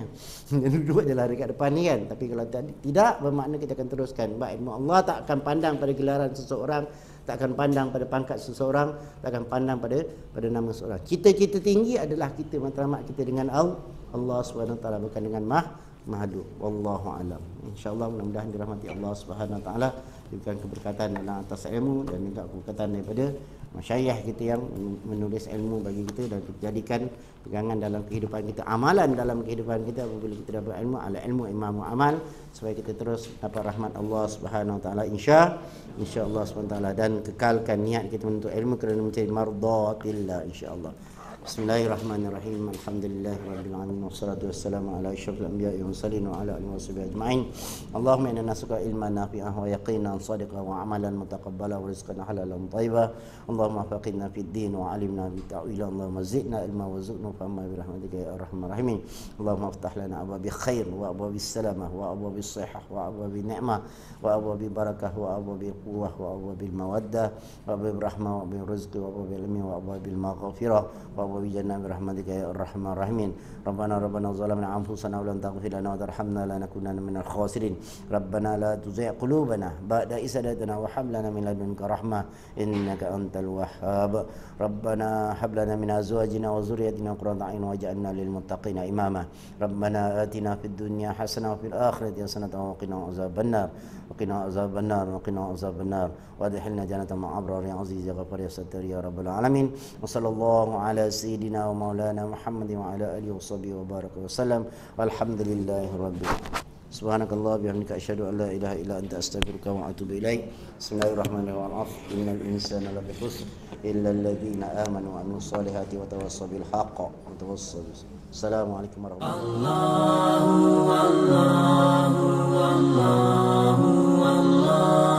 Duduk je lah dekat depan ni kan. Tapi kalau tidak, bermakna kita akan teruskan. Sebab ilmu Allah tak akan pandang pada gelaran seseorang, tak akan pandang pada pangkat seseorang, tak akan pandang pada nama seseorang. Cita-cita tinggi adalah kita matlamat kita dengan Allah SWT, bukan dengan makhluk. Wallahu alam. Insyaallah mudah-mudahan dirahmati Allah Subhanahu Wa Taala, diberikan keberkatan dalam atas ilmu dan juga keberkatan daripada masyayikh kita yang menulis ilmu bagi kita, dan jadikan pegangan dalam kehidupan kita, amalan dalam kehidupan kita apabila kita dapat ilmu. Ala ilmu imamu amal, supaya kita terus dapat rahmat Allah Subhanahu Wa Taala insyaallah Subhanahu Wa Taala, dan kekalkan niat kita menuntut ilmu kerana mencari mardatillah insyaallah. Bismillahirrahmanirrahim. Alhamdulillahirabbil alamin wassalatu wassalamu ala asyrafil anbiya'i wal mursalin wa ala alihi washabihi ajma'in. Allahumma inna nas'aluka ilman nafi'an wa yaqinan shadiqan wa amalan mutaqabbalan wa rizqan halalan thayyiban. Allahumma faqihna fid din wa 'allimna bit ta'wil. Allahumma zidna ilma wa zidna fahma bi rahmatika ya arhamar rahimin. Allahumma iftah lana abwaab khair wa abwaab salamah wa abwaab sihah wa abwaab ni'mah wa abwaab barakah wa abwaab quwwah wa abwaab mawaddah wa abwaab rahmah wa abwaab rizqi wa abwaab ilmi wa abwaab maghfirah wa وبجنة برحمتك يا الرحمن الرحيم. ربنا ظلمنا أنفسنا ولم تغفر لنا وترحمنا لنكونن من الخاسرين. ربنا لا تزغ قلوبنا بعد إذ هديتنا وهب لنا من لدنك رحمة إنك أنت الوهاب. ربنا هب لنا من أزواجنا وذريتنا قرة أعين واجعلنا للمتقين إماما. ربنا آتنا في الدنيا حسنة وفي الآخرة حسنة وقنا عذاب النار وقنا عذاب النار وقنا عذاب النار وادخلنا جنة مع أبرار يا عزيز يا غفار يا ستار يا رب العالمين. وصلى الله على سيدنا ومولانا محمد وعلى آله وصحبه وبارك وسلم والحمد لله رب العالمين. سبحانك الله وبحمدك أشهد أن لا إله إلا أنت أستغفرك وأتوب إليك. بسم الله الرحمن الرحيم. إن الإنسان لفي خسر إلا الذين آمنوا وعملوا الصالحات وتواصوا بالحق وتواصوا بالصبر. السلام عليكم ورحمة الله. الله الله الله الله.